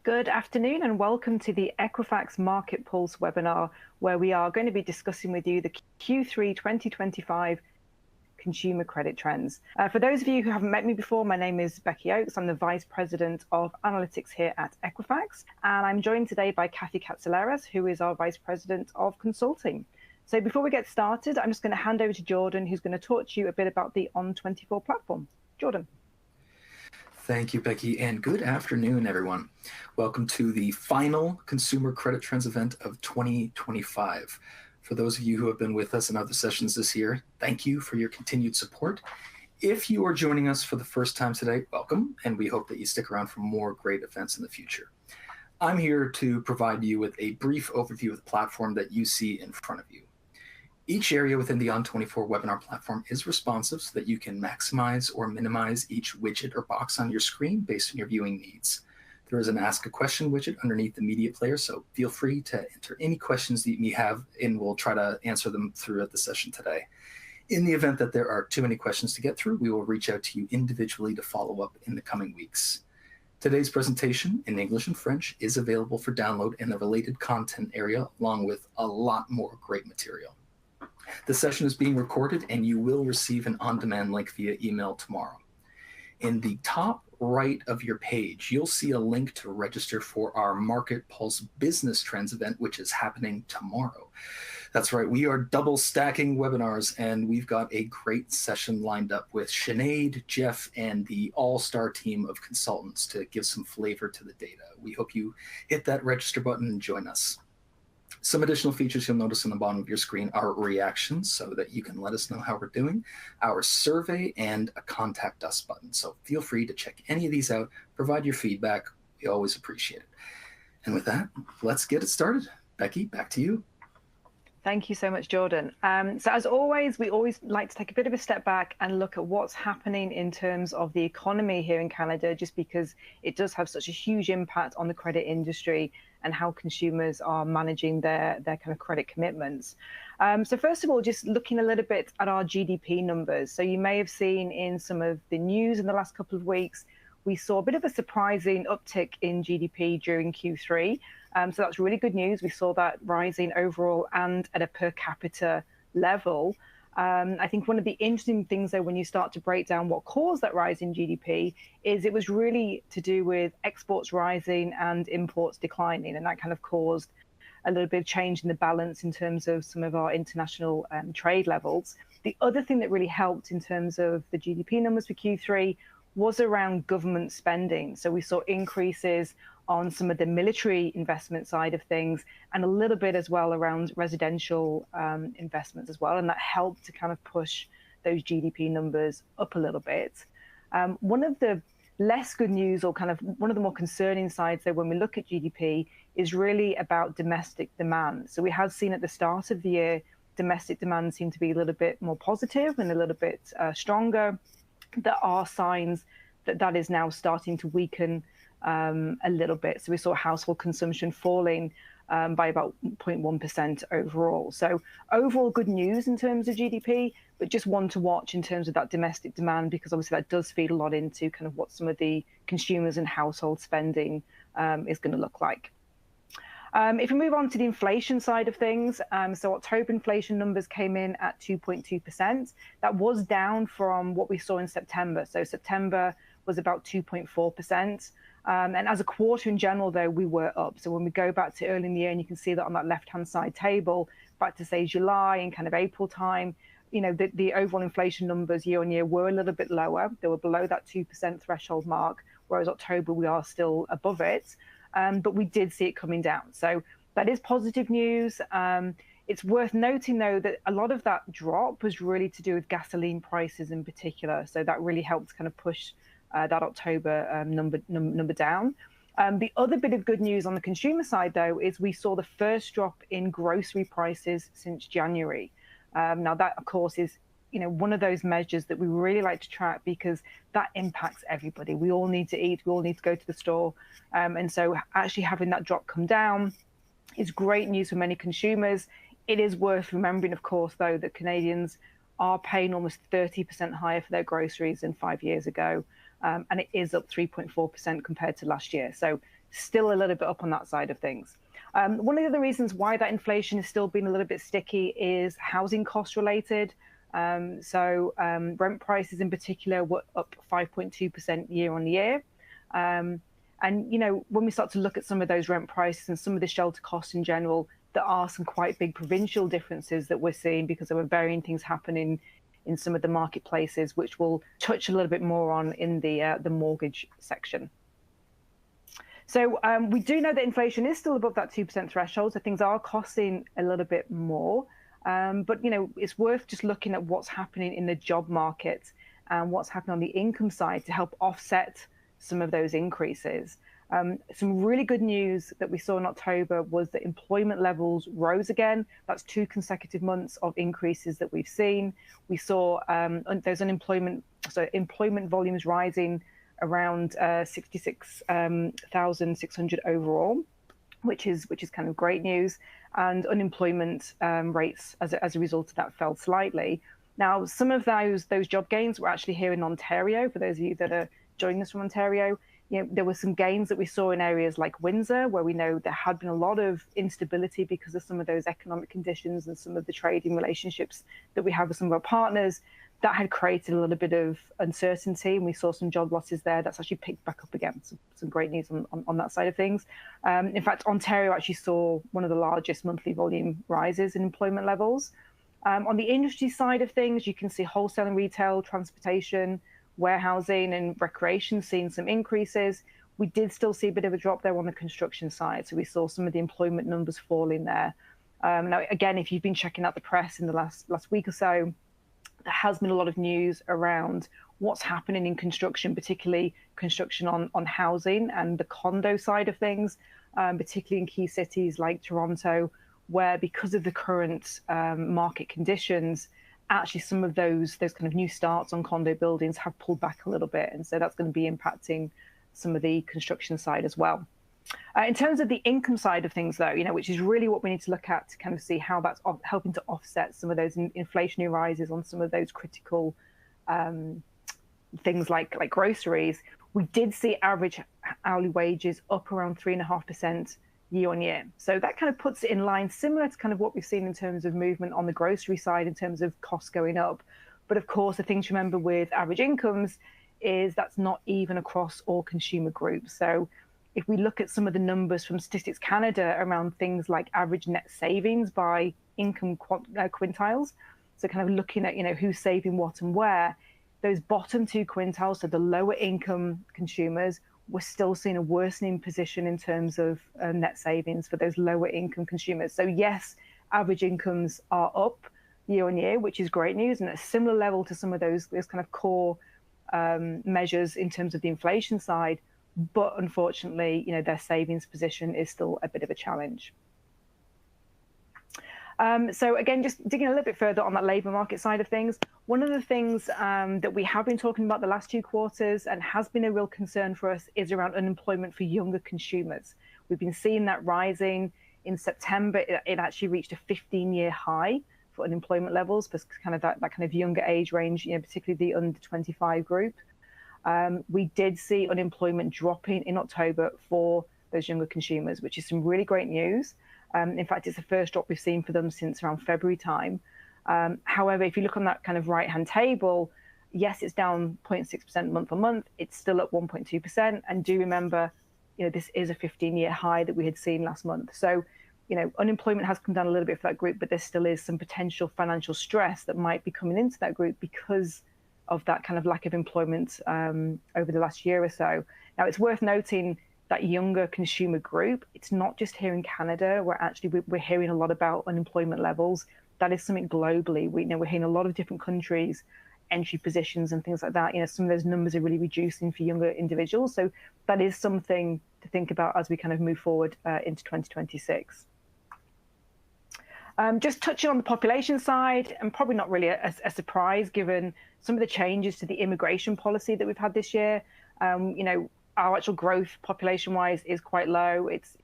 Good afternoon and welcome to the Equifax Market Pulse webinar, where we are going to be discussing with you the Q3 2025 consumer credit trends. For those of you who haven't met me before, my name is Becky Oakes. I'm the Vice President of Analytics here at Equifax, and I'm joined today by Kathy Katsouleras, who is our Vice President of Consulting. So before we get started, I'm just going to hand over to Jordan, who's going to talk to you a bit about the On24 platform. Jordan. Thank you, Becky, and good afternoon, everyone. Welcome to the final Consumer Credit Trends event of 2025. For those of you who have been with us in other sessions this year, thank you for your continued support. If you are joining us for the first time today, welcome, and we hope that you stick around for more great events in the future. I'm here to provide you with a brief overview of the platform that you see in front of you. Each area within the On24 webinar platform is responsive so that you can maximize or minimize each widget or box on your screen based on your viewing needs. There is an Ask a Question widget underneath the media player, so feel free to enter any questions that you may have, and we'll try to answer them throughout the session today. In the event that there are too many questions to get through, we will reach out to you individually to follow up in the coming weeks. Today's presentation in English and French is available for download in the related content area, along with a lot more great material. The session is being recorded and you will receive an on-demand link via email tomorrow. In the top right of your page, you'll see a link to register for our Market Pulse Business Trends event, which is happening tomorrow. That's right, we are double stacking webinars and we've got a great session lined up with Sinead, Jeff, and the all-star team of consultants to give some flavor to the data. We hope you hit that register button and join us. Some additional features you'll notice on the bottom of your screen are reactions so that you can let us know how we're doing, our survey, and a contact us button. So feel free to check any of these out, provide your feedback. We always appreciate it. And with that, let's get it started. Becky, back to you. Thank you so much, Jordan. So as always, we always like to take a bit of a step back and look at what's happening in terms of the economy here in Canada, just because it does have such a huge impact on the credit industry and how consumers are managing their kind of credit commitments. So first of all, just looking a little bit at our GDP numbers. So you may have seen in some of the news in the last couple of weeks, we saw a bit of a surprising uptick in GDP during Q3. So that's really good news. We saw that rising overall and at a per capita level. I think one of the interesting things, though, when you start to break down what caused that rise in GDP, is it was really to do with exports rising and imports declining. And that kind of caused a little bit of change in the balance in terms of some of our international trade levels. The other thing that really helped in terms of the GDP numbers for Q3 was around government spending. So we saw increases on some of the military investment side of things, and a little bit as well around residential investments as well. And that helped to kind of push those GDP numbers up a little bit. One of the less good news, or kind of one of the more concerning sides there when we look at GDP, is really about domestic demand. So we have seen at the start of the year, domestic demand seemed to be a little bit more positive and a little bit stronger. There are signs that that is now starting to weaken a little bit. So we saw household consumption falling by about 0.1% overall. So overall good news in terms of GDP, but just one to watch in terms of that domestic demand, because obviously that does feed a lot into kind of what some of the consumers and household spending is going to look like. If we move on to the inflation side of things, so October inflation numbers came in at 2.2%. That was down from what we saw in September. So September was about 2.4%. And as a quarter in general, though, we were up. So when we go back to early in the year, and you can see that on that left-hand side table, back to say July and kind of April time, you know, the overall inflation numbers year on year were a little bit lower. They were below that 2% threshold mark, whereas October we are still above it. But we did see it coming down. So that is positive news. It's worth noting, though, that a lot of that drop was really to do with gasoline prices in particular. So that really helped kind of push that October number down. The other bit of good news on the consumer side, though, is we saw the first drop in grocery prices since January. Now, that, of course, is one of those measures that we really like to track, because that impacts everybody. We all need to eat. We all need to go to the store. And so actually having that drop come down is great news for many consumers. It is worth remembering, of course, though, that Canadians are paying almost 30% higher for their groceries than 5 years ago. And it is up 3.4% compared to last year. So still a little bit up on that side of things. One of the other reasons why that inflation has still been a little bit sticky is housing cost related. Rent prices in particular were up 5.2% year on year. And, when we start to look at some of those rent prices and some of the shelter costs in general, there are some quite big provincial differences that we're seeing because there are varying things happening in some of the marketplaces, which we'll touch a little bit more on in the mortgage section. So we do know that inflation is still above that 2% threshold, so things are costing a little bit more. But, it's worth just looking at what's happening in the job market and what's happening on the income side to help offset some of those increases. Some really good news that we saw in October was that employment levels rose again. That's 2 consecutive months of increases that we've seen. We saw those employment volumes rising around 66,600 overall, which is kind of great news. And unemployment rates as a result of that fell slightly. Now, some of those job gains were actually here in Ontario. For those of you that are joining us from Ontario, there were some gains that we saw in areas like Windsor, where we know there had been a lot of instability because of some of those economic conditions and some of the trading relationships that we have with some of our partners. That had created a little bit of uncertainty, and we saw some job losses there. That's actually picked back up again. Some great news on that side of things. In fact, Ontario actually saw one of the largest monthly volume rises in employment levels. On the industry side of things, you can see wholesale and retail, transportation, warehousing and recreation seeing some increases. We did still see a bit of a drop there on the construction side. So we saw some of the employment numbers falling there. Now, again, if you've been checking out the press in the last week or so, there has been a lot of news around what's happening in construction, particularly construction on housing and the condo side of things, particularly in key cities like Toronto, where because of the current market conditions, actually some of those kind of new starts on condo buildings have pulled back a little bit. And so that's going to be impacting some of the construction side as well. In terms of the income side of things, though, which is really what we need to look at to kind of see how that's helping to offset some of those inflationary rises on some of those critical things like groceries, we did see average hourly wages up around 3.5% year on year. So that kind of puts it in line, similar to kind of what we've seen in terms of movement on the grocery side in terms of costs going up. But of course, the thing to remember with average incomes is that's not even across all consumer groups. So if we look at some of the numbers from Statistics Canada around things like average net savings by income quintiles, so kind of looking at who's saving what and where, those bottom 2 quintiles, so the lower income consumers, we're still seeing a worsening position in terms of net savings for those lower income consumers. So yes, average incomes are up year on year, which is great news, and at a similar level to some of those kind of core measures in terms of the inflation side. But unfortunately, their savings position is still a bit of a challenge. So again, just digging a little bit further on that labour market side of things, one of the things that we have been talking about the last 2 quarters and has been a real concern for us is around unemployment for younger consumers. We've been seeing that rising. In September, it actually reached a 15-year high for unemployment levels for kind of that kind of younger age range, particularly the under 25 group. We did see unemployment dropping in October for those younger consumers, which is some really great news. In fact, it's the first drop we've seen for them since around February time. However, if you look on that kind of right-hand table, yes, it's down 0.6% month on month. It's still up 1.2%. And do remember, this is a 15-year high that we had seen last month. So, unemployment has come down a little bit for that group, but there still is some potential financial stress that might be coming into that group because of that kind of lack of employment over the last year or so. Now, it's worth noting that younger consumer group, it's not just here in Canada, where actually we're hearing a lot about unemployment levels. That is something globally. We're hearing a lot of different countries, entry positions and things like that. Some of those numbers are really reducing for younger individuals. So that is something to think about as we kind of move forward into 2026. Just touching on the population side, and probably not really a surprise given some of the changes to the immigration policy that we've had this year. Our actual growth population-wise is quite low. It's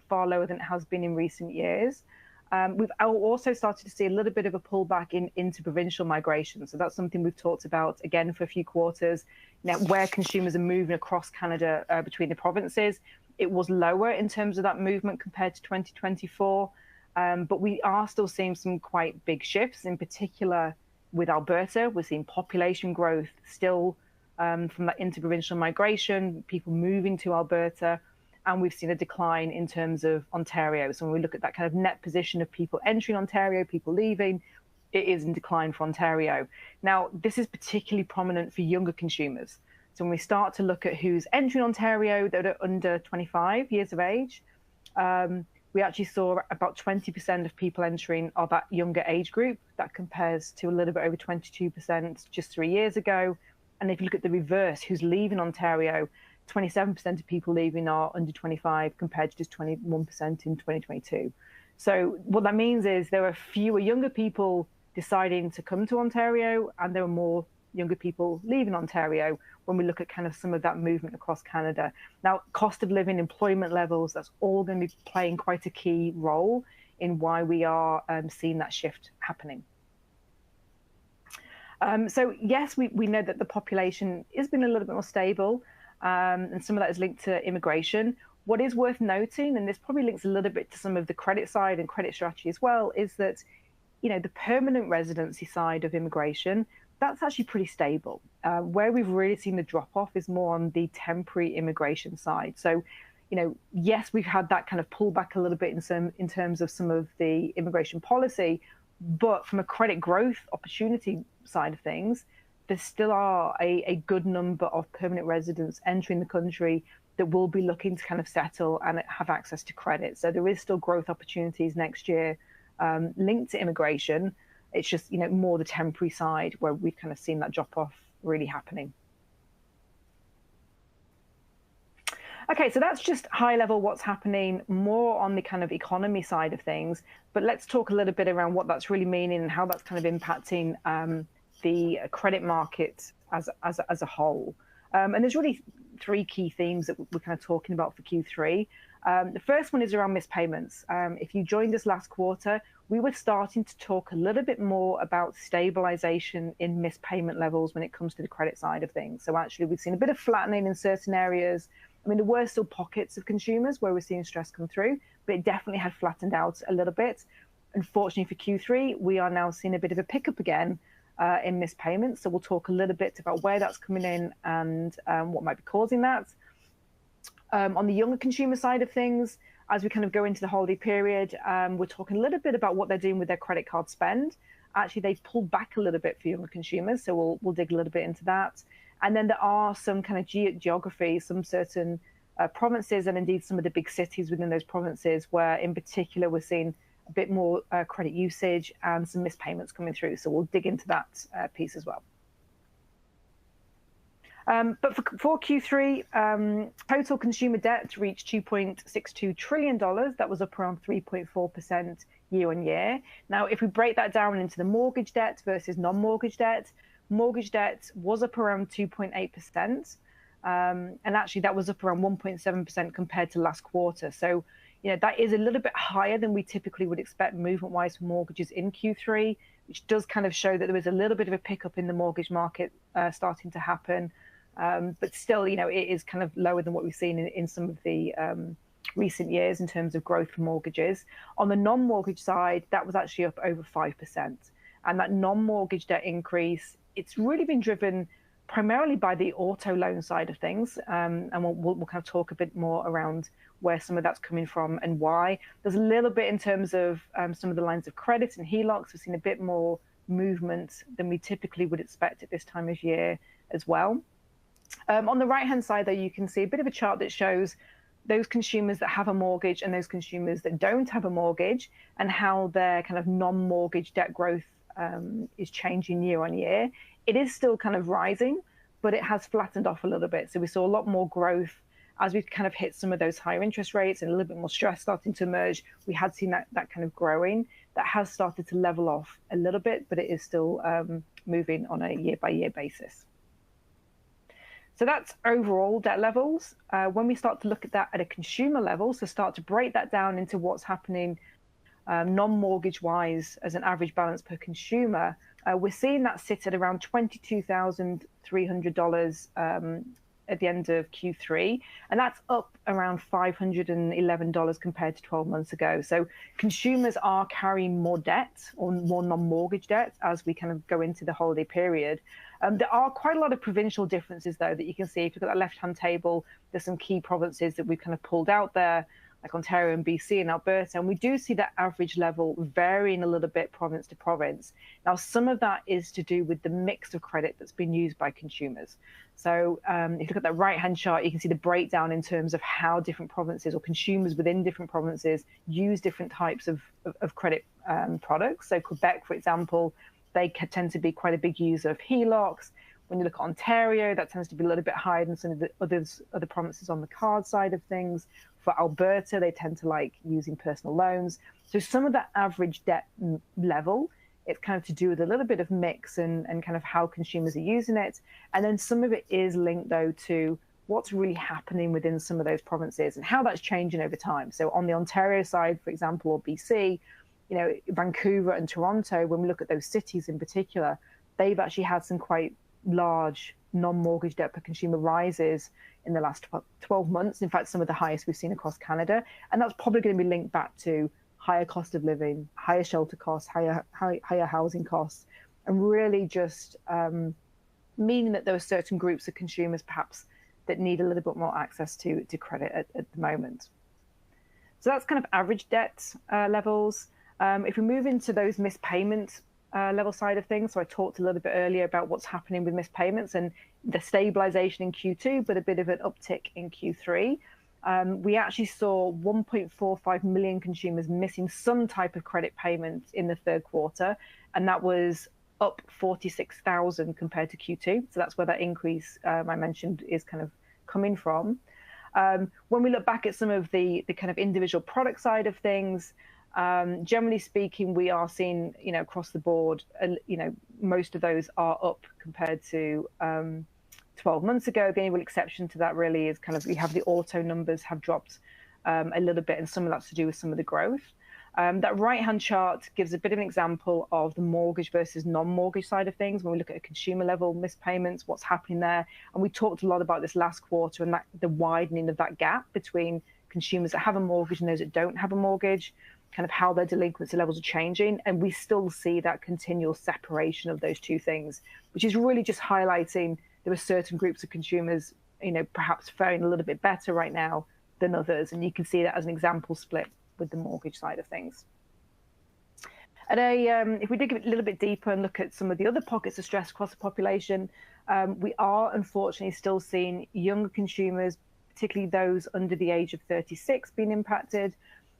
far lower than it has been in recent years. We've also started to see a little bit of a pullback in interprovincial migration. So that's something we've talked about again for a few quarters. Now, where consumers are moving across Canada between the provinces, it was lower in terms of that movement compared to 2024. But we are still seeing some quite big shifts, in particular with Alberta. We're seeing population growth still from that interprovincial migration, people moving to Alberta, and we've seen a decline in terms of Ontario. So when we look at that kind of net position of people entering Ontario, people leaving, it is in decline for Ontario. Now, this is particularly prominent for younger consumers. So when we start to look at who's entering Ontario that are under 25 years of age, we actually saw about 20% of people entering are that younger age group. That compares to a little bit over 22% just 3 years ago. And if you look at the reverse, who's leaving Ontario, 27% of people leaving are under 25 compared to just 21% in 2022. So what that means is there are fewer younger people deciding to come to Ontario, and there are more younger people leaving Ontario when we look at kind of some of that movement across Canada. Now, cost of living, employment levels, that's all going to be playing quite a key role in why we are seeing that shift happening. So yes, we know that the population has been a little bit more stable, and some of that is linked to immigration. What is worth noting, and this probably links a little bit to some of the credit side and credit strategy as well, is that, you know, the permanent residency side of immigration, that's actually pretty stable. Where we've really seen the drop off is more on the temporary immigration side. So, you know, yes, we've had that kind of pullback a little bit in terms of some of the immigration policy, but from a credit growth opportunity side of things, there still are a good number of permanent residents entering the country that will be looking to kind of settle and have access to credit. So there is still growth opportunities next year linked to immigration. It's just, you know, more the temporary side where we've kind of seen that drop off really happening. Okay, so that's just high level what's happening more on the kind of economy side of things. But let's talk a little bit around what that's really meaning and how that's kind of impacting the credit market as a whole. And there's really three key themes that we're kind of talking about for Q3. The first one is around missed payments. If you joined us last quarter, we were starting to talk a little bit more about stabilization in missed payment levels when it comes to the credit side of things. So actually, we've seen a bit of flattening in certain areas. I mean, there were still pockets of consumers where we're seeing stress come through, but it definitely had flattened out a little bit. Unfortunately for Q3, we are now seeing a bit of a pickup again in missed payments. So we'll talk a little bit about where that's coming in and what might be causing that. On the younger consumer side of things, as we kind of go into the holiday period, we're talking a little bit about what they're doing with their credit card spend. Actually, they've pulled back a little bit for younger consumers, so we'll dig a little bit into that. And then there are some kind of geographies, some certain provinces, and indeed some of the big cities within those provinces where, in particular, we're seeing a bit more credit usage and some missed payments coming through. So we'll dig into that piece as well. But for Q3, total consumer debt reached $2.62 trillion. That was up around 3.4% year on year. Now, if we break that down into the mortgage debt versus non-mortgage debt, mortgage debt was up around 2.8%. And actually, that was up around 1.7% compared to last quarter. So, you know, that is a little bit higher than we typically would expect movement-wise for mortgages in Q3, which does kind of show that there was a little bit of a pickup in the mortgage market starting to happen. But still, you know, it is kind of lower than what we've seen in some of the recent years in terms of growth for mortgages. On the non-mortgage side, that was actually up over 5%. And that non-mortgage debt increase, it's really been driven primarily by the auto loan side of things. And we'll kind of talk a bit more around where some of that's coming from and why. There's a little bit in terms of some of the lines of credit and HELOCs. We've seen a bit more movement than we typically would expect at this time of year as well. On the right-hand side, though, you can see a bit of a chart that shows those consumers that have a mortgage and those consumers that don't have a mortgage and how their kind of non-mortgage debt growth is changing year on year. It is still kind of rising, but it has flattened off a little bit. So we saw a lot more growth as we've kind of hit some of those higher interest rates and a little bit more stress starting to emerge. We had seen that kind of growing. That has started to level off a little bit, but it is still moving on a year-by-year basis. So that's overall debt levels. When we start to look at that at a consumer level, so start to break that down into what's happening non-mortgage wise as an average balance per consumer, we're seeing that sit at around $22,300 at the end of Q3, and that's up around $511 compared to 12 months ago. So consumers are carrying more debt or more non-mortgage debt as we kind of go into the holiday period. There are quite a lot of provincial differences, though, that you can see. If you look at that left-hand table, there's some key provinces that we've kind of pulled out there, like Ontario and BC and Alberta, and we do see that average level varying a little bit province to province. Now, some of that is to do with the mix of credit that's been used by consumers. So if you look at that right-hand chart, you can see the breakdown in terms of how different provinces or consumers within different provinces use different types of credit products. So Quebec, for example, they tend to be quite a big user of HELOCs. When you look at Ontario, that tends to be a little bit higher than some of the other provinces on the card side of things. For Alberta, they tend to like using personal loans. So some of that average debt level, it's kind of to do with a little bit of mix and kind of how consumers are using it. And then some of it is linked, though, to what's really happening within some of those provinces and how that's changing over time. So on the Ontario side, for example, or BC, you know, Vancouver and Toronto, when we look at those cities in particular, they've actually had some quite large non-mortgage debt per consumer rises in the last 12 months. In fact, some of the highest we've seen across Canada. And that's probably going to be linked back to higher cost of living, higher shelter costs, higher housing costs, and really just meaning that there are certain groups of consumers perhaps that need a little bit more access to credit at the moment. So that's kind of average debt levels. If we move into those missed payments level side of things, so I talked a little bit earlier about what's happening with missed payments and the stabilization in Q2, but a bit of an uptick in Q3. We actually saw 1.45 million consumers missing some type of credit payment in the third quarter, and that was up 46,000 compared to Q2. So that's where that increase I mentioned is kind of coming from. When we look back at some of the kind of individual product side of things, generally speaking, we are seeing, you know, across the board, you know, most of those are up compared to 12 months ago. The only real exception to that really is kind of we have the auto numbers have dropped a little bit, and some of that's to do with some of the growth. That right-hand chart gives a bit of an example of the mortgage versus non-mortgage side of things. When we look at a consumer level missed payments, what's happening there. And we talked a lot about this last quarter and that the widening of that gap between consumers that have a mortgage and those that don't have a mortgage, kind of how their delinquency levels are changing. And we still see that continual separation of those two things, which is really just highlighting there are certain groups of consumers, you know, perhaps faring a little bit better right now than others. And you can see that as an example split with the mortgage side of things. If we dig a little bit deeper and look at some of the other pockets of stress across the population, we are unfortunately still seeing younger consumers, particularly those under the age of 36, being impacted.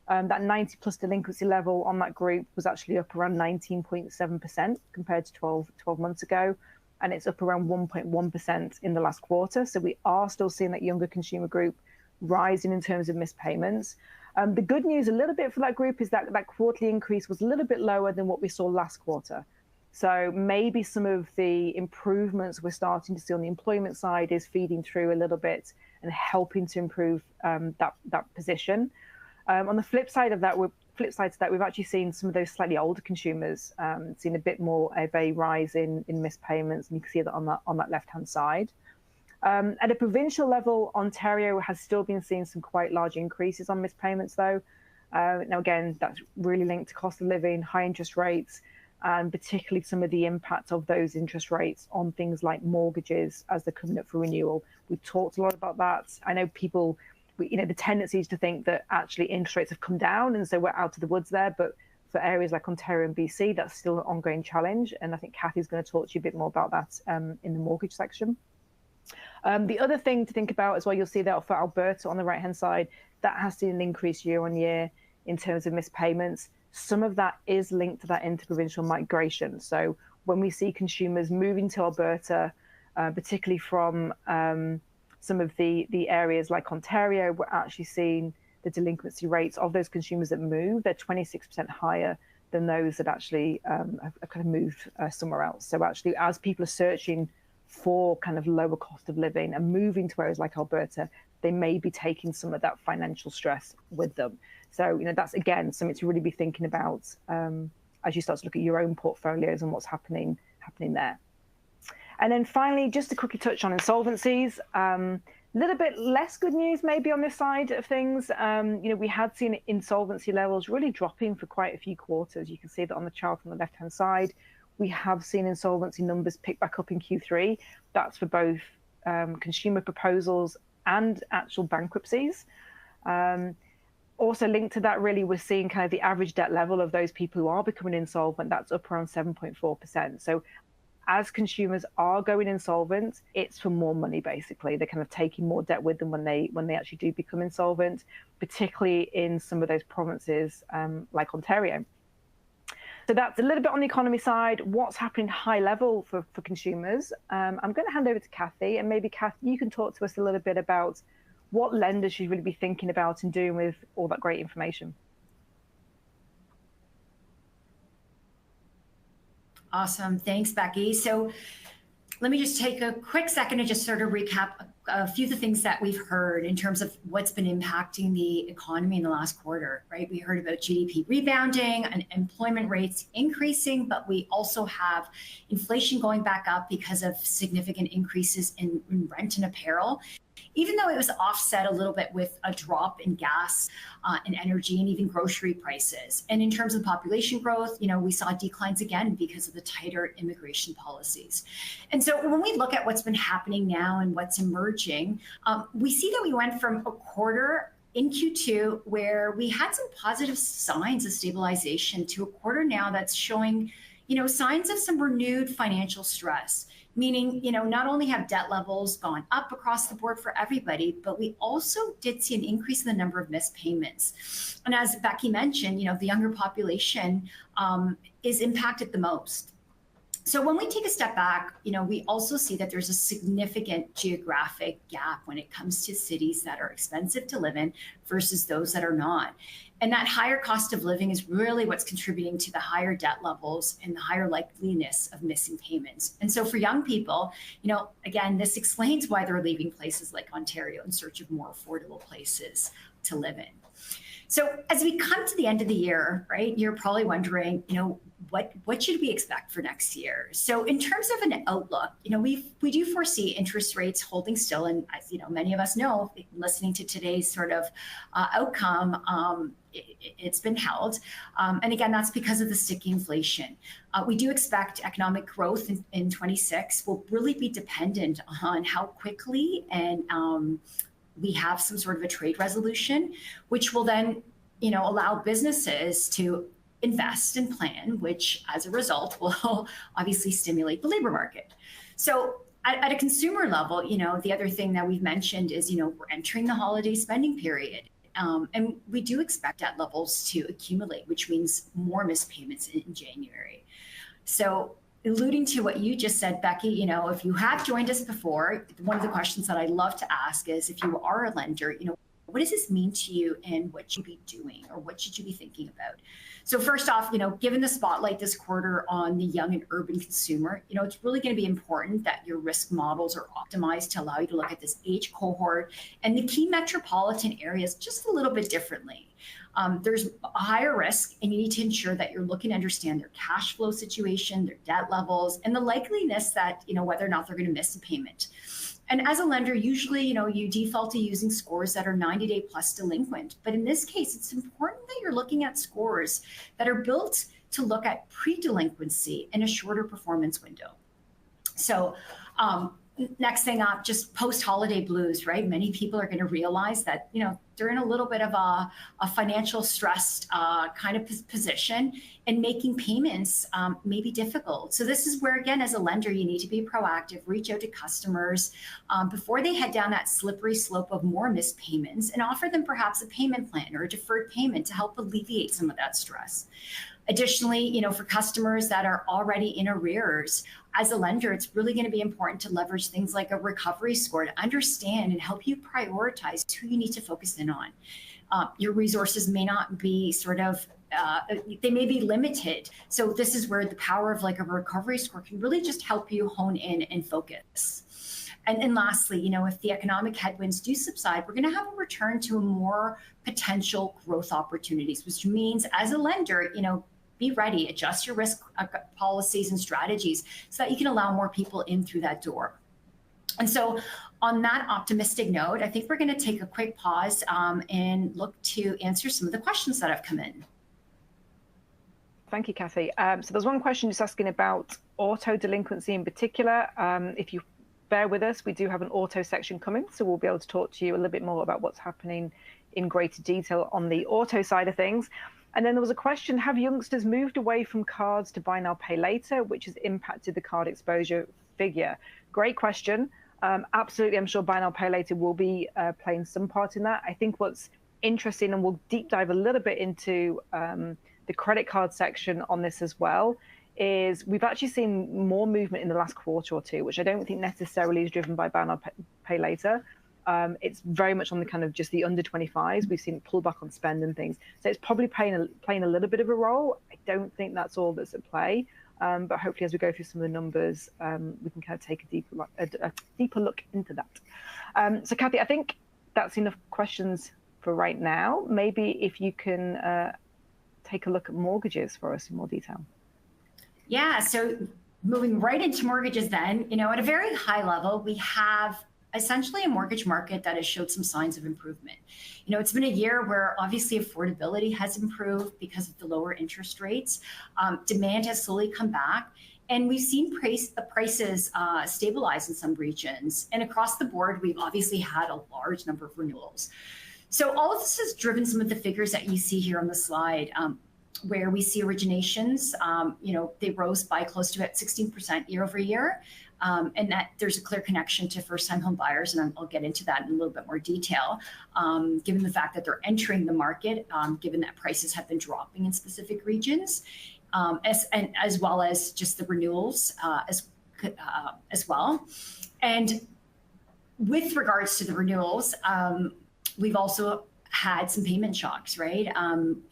That 90 plus delinquency level on that group was actually up around 19.7% compared to 12 months ago. And it's up around 1.1% in the last quarter. So we are still seeing that younger consumer group rising in terms of missed payments. The good news a little bit for that group is that that quarterly increase was a little bit lower than what we saw last quarter. So maybe some of the improvements we're starting to see on the employment side is feeding through a little bit and helping to improve that position. On the flip side of that, we've actually seen some of those slightly older consumers seen a bit more of a rise in missed payments, and you can see that on that left-hand side. At a provincial level, Ontario has still been seeing some quite large increases on missed payments, though. Now, again, that's really linked to cost of living, high interest rates, and particularly some of the impact of those interest rates on things like mortgages as they're coming up for renewal. We've talked a lot about that. I know people, you know, the tendency is to think that actually interest rates have come down, and so we're out of the woods there. But for areas like Ontario and BC, that's still an ongoing challenge. And I think Kathy's going to talk to you a bit more about that in the mortgage section. The other thing to think about as well, you'll see that for Alberta on the right-hand side, that has seen an increase year on year in terms of missed payments. Some of that is linked to that interprovincial migration. So when we see consumers moving to Alberta, particularly from some of the areas like Ontario, we're actually seeing the delinquency rates of those consumers that move. They're 26% higher than those that actually have kind of moved somewhere else. So actually, as people are searching for kind of lower cost of living and moving to areas like Alberta, they may be taking some of that financial stress with them. So, you know, that's, again, something to really be thinking about as you start to look at your own portfolios and what's happening there. And then finally, just to quickly touch on insolvencies, a little bit less good news maybe on this side of things. We had seen insolvency levels really dropping for quite a few quarters. You can see that on the chart on the left-hand side. We have seen insolvency numbers pick back up in Q3. That's for both consumer proposals and actual bankruptcies. Also linked to that, really, we're seeing kind of the average debt level of those people who are becoming insolvent. That's up around 7.4%. So as consumers are going insolvent, it's for more money, basically. They're kind of taking more debt with them when they actually do become insolvent, particularly in some of those provinces like Ontario. So that's a little bit on the economy side. What's happening high level for consumers? I'm going to hand over to Kathy, and maybe Kathy, you can talk to us a little bit about what lenders should really be thinking about and doing with all that great information. Awesome, thanks, Becky. So let me just take a quick second to just sort of recap a few of the things that we've heard in terms of what's been impacting the economy in the last quarter, right? We heard about GDP rebounding and employment rates increasing, but we also have inflation going back up because of significant increases in rent and apparel, even though it was offset a little bit with a drop in gas and energy and even grocery prices. And in terms of population growth, we saw declines again because of the tighter immigration policies. And so when we look at what's been happening now and what's emerging, we see that we went from a quarter in Q2 where we had some positive signs of stabilization to a quarter now that's showing, signs of some renewed financial stress. Meaning, not only have debt levels gone up across the board for everybody, but we also did see an increase in the number of missed payments. And as Becky mentioned, the younger population is impacted the most. So when we take a step back, we also see that there's a significant geographic gap when it comes to cities that are expensive to live in versus those that are not. And that higher cost of living is really what's contributing to the higher debt levels and the higher likeliness of missing payments. And so for young people, again, this explains why they're leaving places like Ontario in search of more affordable places to live in. So as we come to the end of the year, right, you're probably wondering, what should we expect for next year? So in terms of an outlook, we do foresee interest rates holding still. And as many of us know, listening to today's sort of outcome, it's been held. And again, that's because of the sticky inflation. We do expect economic growth in 26 will really be dependent on how quickly and we have some sort of a trade resolution, which will then, allow businesses to invest and plan, which as a result will obviously stimulate the labor market. So at a consumer level, the other thing that we've mentioned is, we're entering the holiday spending period. And we do expect debt levels to accumulate, which means more missed payments in January. So alluding to what you just said, Becky, if you have joined us before, one of the questions that I love to ask is, if you are a lender, what does this mean to you and what should you be doing or what should you be thinking about? So first off, given the spotlight this quarter on the young and urban consumer, it's really going to be important that your risk models are optimized to allow you to look at this age cohort and the key metropolitan areas just a little bit differently. There's a higher risk, and you need to ensure that you're looking to understand their cash flow situation, their debt levels, and the likeliness that, whether or not they're going to miss a payment. And as a lender, usually, you default to using scores that are 90-day plus delinquent. But in this case, it's important that you're looking at scores that are built to look at pre-delinquency in a shorter performance window. So next thing up, just post-holiday blues, right? Many people are going to realize that, they're in a little bit of a financial stressed kind of position, and making payments may be difficult. So this is where, again, as a lender, you need to be proactive, reach out to customers before they head down that slippery slope of more missed payments, and offer them perhaps a payment plan or a deferred payment to help alleviate some of that stress. Additionally, for customers that are already in arrears, as a lender, it's really going to be important to leverage things like a recovery score to understand and help you prioritize who you need to focus in on. Your resources may not be they may be limited. So this is where the power of like a recovery score can really just help you hone in and focus. And lastly, if the economic headwinds do subside, we're going to have a return to a more potential growth opportunities, which means as a lender, be ready, adjust your risk policies and strategies so that you can allow more people in through that door. And so on that optimistic note, I think we're going to take a quick pause and look to answer some of the questions that have come in. Thank you, Kathy. So there's one question just asking about auto delinquency in particular. If you bear with us, we do have an auto section coming, so we'll be able to talk to you a little bit more about what's happening in greater detail on the auto side of things. And then there was a question, have youngsters moved away from cards to buy now, pay later, which has impacted the card exposure figure? Great question. Absolutely, I'm sure buy now, pay later will be playing some part in that. I think what's interesting, and we'll deep dive a little bit into the credit card section on this as well, is we've actually seen more movement in the last quarter or two, which I don't think necessarily is driven by buy now, pay later. It's very much on the kind of just the under 25s. We've seen pull back on spend and things. So it's probably playing a little bit of a role. I don't think that's all that's at play. But hopefully as we go through some of the numbers, we can kind of take a deeper look into that. So Kathy, I think that's enough questions for right now. Maybe if you can take a look at mortgages for us in more detail. Yeah, so moving right into mortgages then, at a very high level, we have essentially a mortgage market that has showed some signs of improvement. It's been a year where obviously affordability has improved because of the lower interest rates. Demand has slowly come back, and we've seen prices stabilize in some regions. And across the board, we've obviously had a large number of renewals. So all of this has driven some of the figures that you see here on the slide, where we see originations, they rose by close to about 16% year over year. And that there's a clear connection to first-time home buyers, and I'll get into that in a little bit more detail, given the fact that they're entering the market, given that prices have been dropping in specific regions, as well as just the renewals as well. And with regards to the renewals, we've also had some payment shocks, right?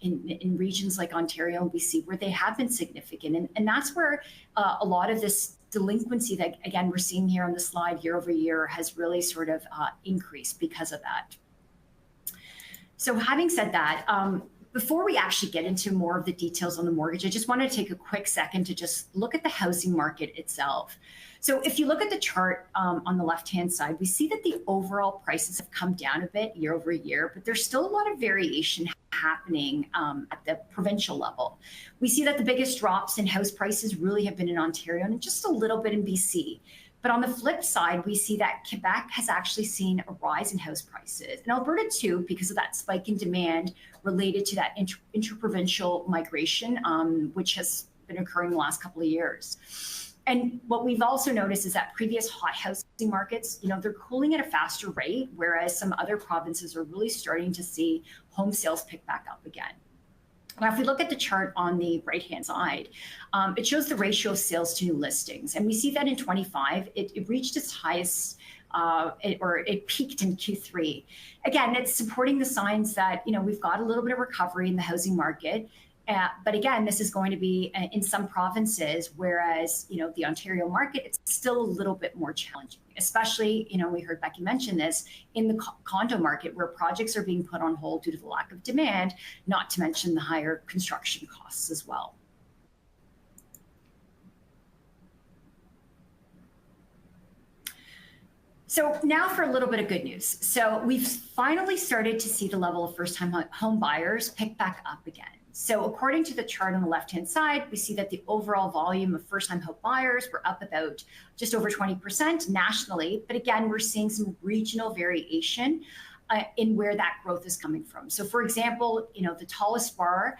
In regions like Ontario and BC, where they have been significant. And that's where a lot of this delinquency that, again, we're seeing here on the slide year over year has really sort of increased because of that. So having said that, before we actually get into more of the details on the mortgage, I just want to take a quick second to just look at the housing market itself. So if you look at the chart on the left-hand side, we see that the overall prices have come down a bit year over year, but there's still a lot of variation happening at the provincial level. We see that the biggest drops in house prices really have been in Ontario and just a little bit in BC. But on the flip side, we see that Quebec has actually seen a rise in house prices, and Alberta too, because of that spike in demand related to that interprovincial migration, which has been occurring the last couple of years. And what we've also noticed is that previous hot housing markets, they're cooling at a faster rate, whereas some other provinces are really starting to see home sales pick back up again. Now, if we look at the chart on the right-hand side, it shows the ratio of sales to new listings. And we see that in 25, it reached its highest, it peaked in Q3. Again, it's supporting the signs that, we've got a little bit of recovery in the housing market. But again, this is going to be in some provinces, whereas, the Ontario market, it's still a little bit more challenging, especially, we heard Becky mention this, in the condo market where projects are being put on hold due to the lack of demand, not to mention the higher construction costs as well. So now for a little bit of good news. So we've finally started to see the level of first-time home buyers pick back up again. So according to the chart on the left-hand side, we see that the overall volume of first-time home buyers were up about just over 20% nationally. But again, we're seeing some regional variation in where that growth is coming from. So for example, the tallest bar,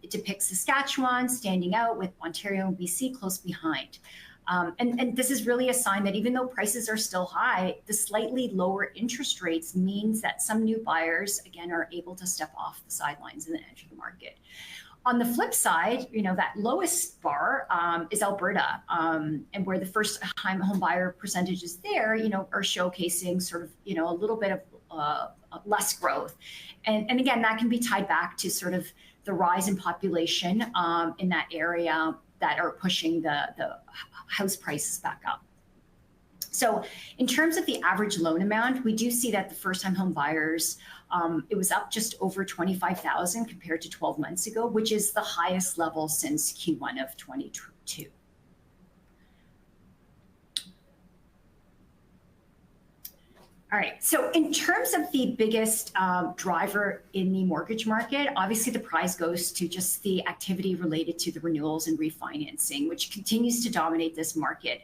it depicts Saskatchewan standing out with Ontario and BC close behind. And this is really a sign that even though prices are still high, the slightly lower interest rates means that some new buyers, again, are able to step off the sidelines and enter the market. On the flip side, that lowest bar is Alberta, and where the first-time home buyer percentages there, are showcasing sort of, a little bit of less growth. And again, that can be tied back to sort of the rise in population in that area that are pushing the house prices back up. So in terms of the average loan amount, we do see that the first-time home buyers, it was up just over 25,000 compared to 12 months ago, which is the highest level since Q1 of 2022. All right, so in terms of the biggest driver in the mortgage market, obviously the prize goes to just the activity related to the renewals and refinancing, which continues to dominate this market,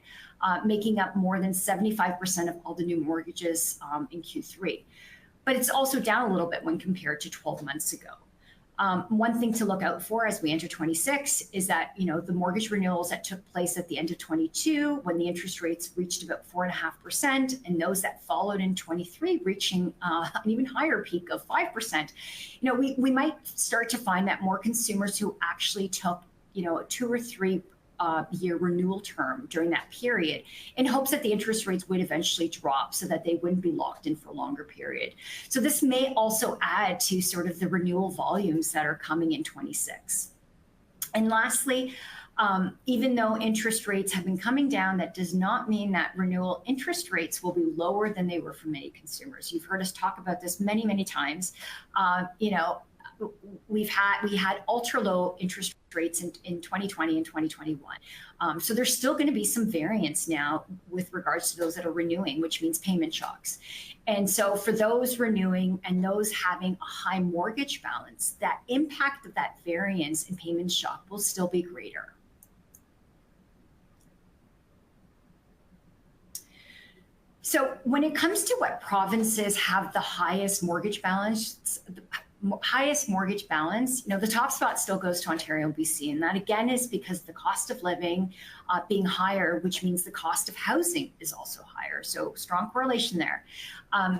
making up more than 75% of all the new mortgages in Q3. But it's also down a little bit when compared to 12 months ago. One thing to look out for as we enter 26 is that, the mortgage renewals that took place at the end of 22, when the interest rates reached about 4.5%, and those that followed in 23 reaching an even higher peak of 5%, we might start to find that more consumers who actually took, a 2 or 3 year renewal term during that period in hopes that the interest rates would eventually drop so that they wouldn't be locked in for a longer period. So this may also add to sort of the renewal volumes that are coming in 26. And lastly, even though interest rates have been coming down, that does not mean that renewal interest rates will be lower than they were for many consumers. You've heard us talk about this many, many times. We had ultra low interest rates in 2020 and 2021. So there's still going to be some variance now with regards to those that are renewing, which means payment shocks. And so for those renewing and those having a high mortgage balance, that impact of that variance in payment shock will still be greater. So when it comes to what provinces have the highest mortgage balance, the top spot still goes to Ontario and BC. And that again is because the cost of living being higher, which means the cost of housing is also higher. So strong correlation there.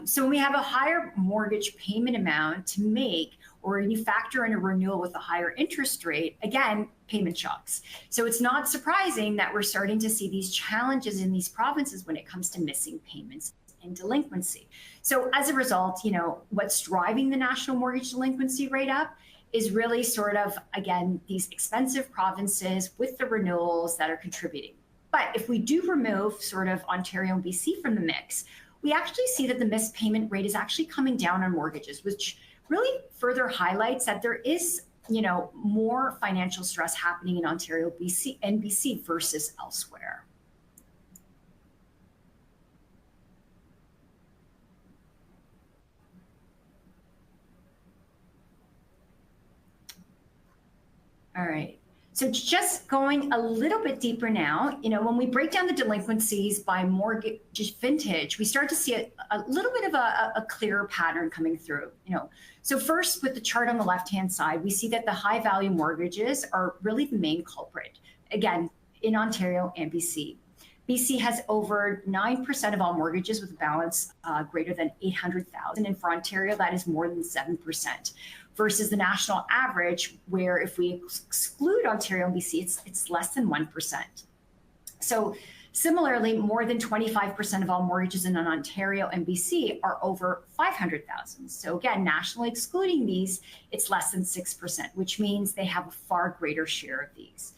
So when we have a higher mortgage payment amount to make, or you factor in a renewal with a higher interest rate, again, payment shocks. So it's not surprising that we're starting to see these challenges in these provinces when it comes to missing payments and delinquency. So as a result, what's driving the national mortgage delinquency rate up is really sort of, again, these expensive provinces with the renewals that are contributing. But if we do remove sort of Ontario and BC from the mix, we actually see that the missed payment rate is actually coming down on mortgages, which really further highlights that there is, more financial stress happening in Ontario, BC, and BC versus elsewhere. All right. So just going a little bit deeper now, when we break down the delinquencies by mortgage vintage, we start to see a little bit of a clearer pattern coming through. So first, with the chart on the left-hand side, we see that the high-value mortgages are really the main culprit, again, in Ontario and BC. BC has over 9% of all mortgages with a balance greater than $800,000, and for Ontario, that is more than 7%. Versus the national average, where if we exclude Ontario and BC, it's less than 1%. So similarly, more than 25% of all mortgages in Ontario and BC are over 500,000. So again, nationally excluding these, it's less than 6%, which means they have a far greater share of these.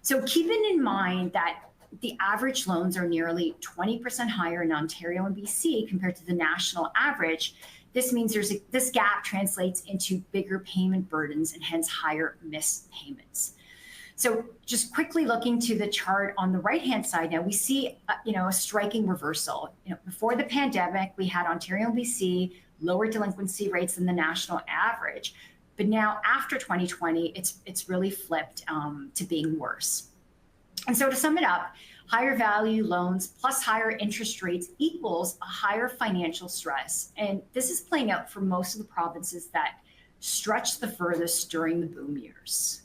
So keeping in mind that the average loans are nearly 20% higher in Ontario and BC compared to the national average, this means this gap translates into bigger payment burdens and hence higher missed payments. So just quickly looking to the chart on the right-hand side now, we see a striking reversal. Before the pandemic, we had Ontario and BC lower delinquency rates than the national average, but now after 2020, it's really flipped to being worse. And so to sum it up, higher value loans plus higher interest rates equals a higher financial stress. And this is playing out for most of the provinces that stretched the furthest during the boom years.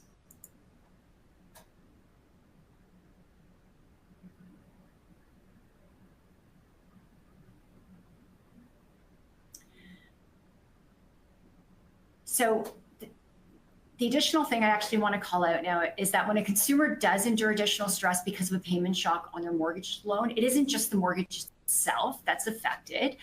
So the additional thing I actually want to call out now is that when a consumer does endure additional stress because of a payment shock on their mortgage loan, it isn't just the mortgage itself that's affected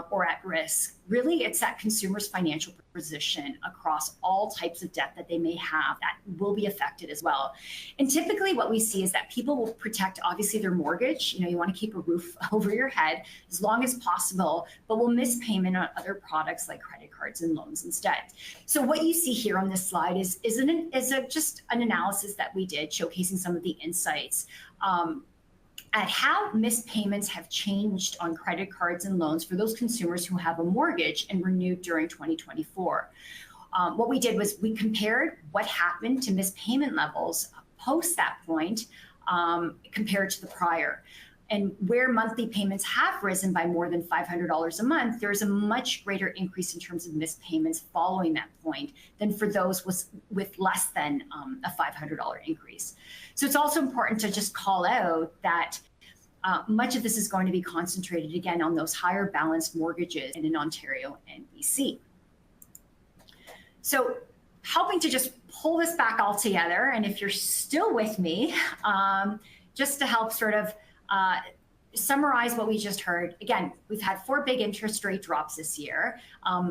or at risk. Really, it's that consumer's financial position across all types of debt that they may have that will be affected as well. And typically what we see is that people will protect, obviously, their mortgage. You want to keep a roof over your head as long as possible, but will miss payment on other products like credit cards and loans instead. So what you see here on this slide is just an analysis that we did showcasing some of the insights at how missed payments have changed on credit cards and loans for those consumers who have a mortgage and renewed during 2024. What we did was we compared what happened to missed payment levels post that point compared to the prior. And where monthly payments have risen by more than $500 a month, there's a much greater increase in terms of missed payments following that point than for those with less than a $500 increase. So it's also important to just call out that much of this is going to be concentrated, again, on those higher balanced mortgages in Ontario and BC. So helping to just pull this back all together, and if you're still with me, just to help sort of summarize what we just heard. Again, we've had 4 big interest rate drops this year.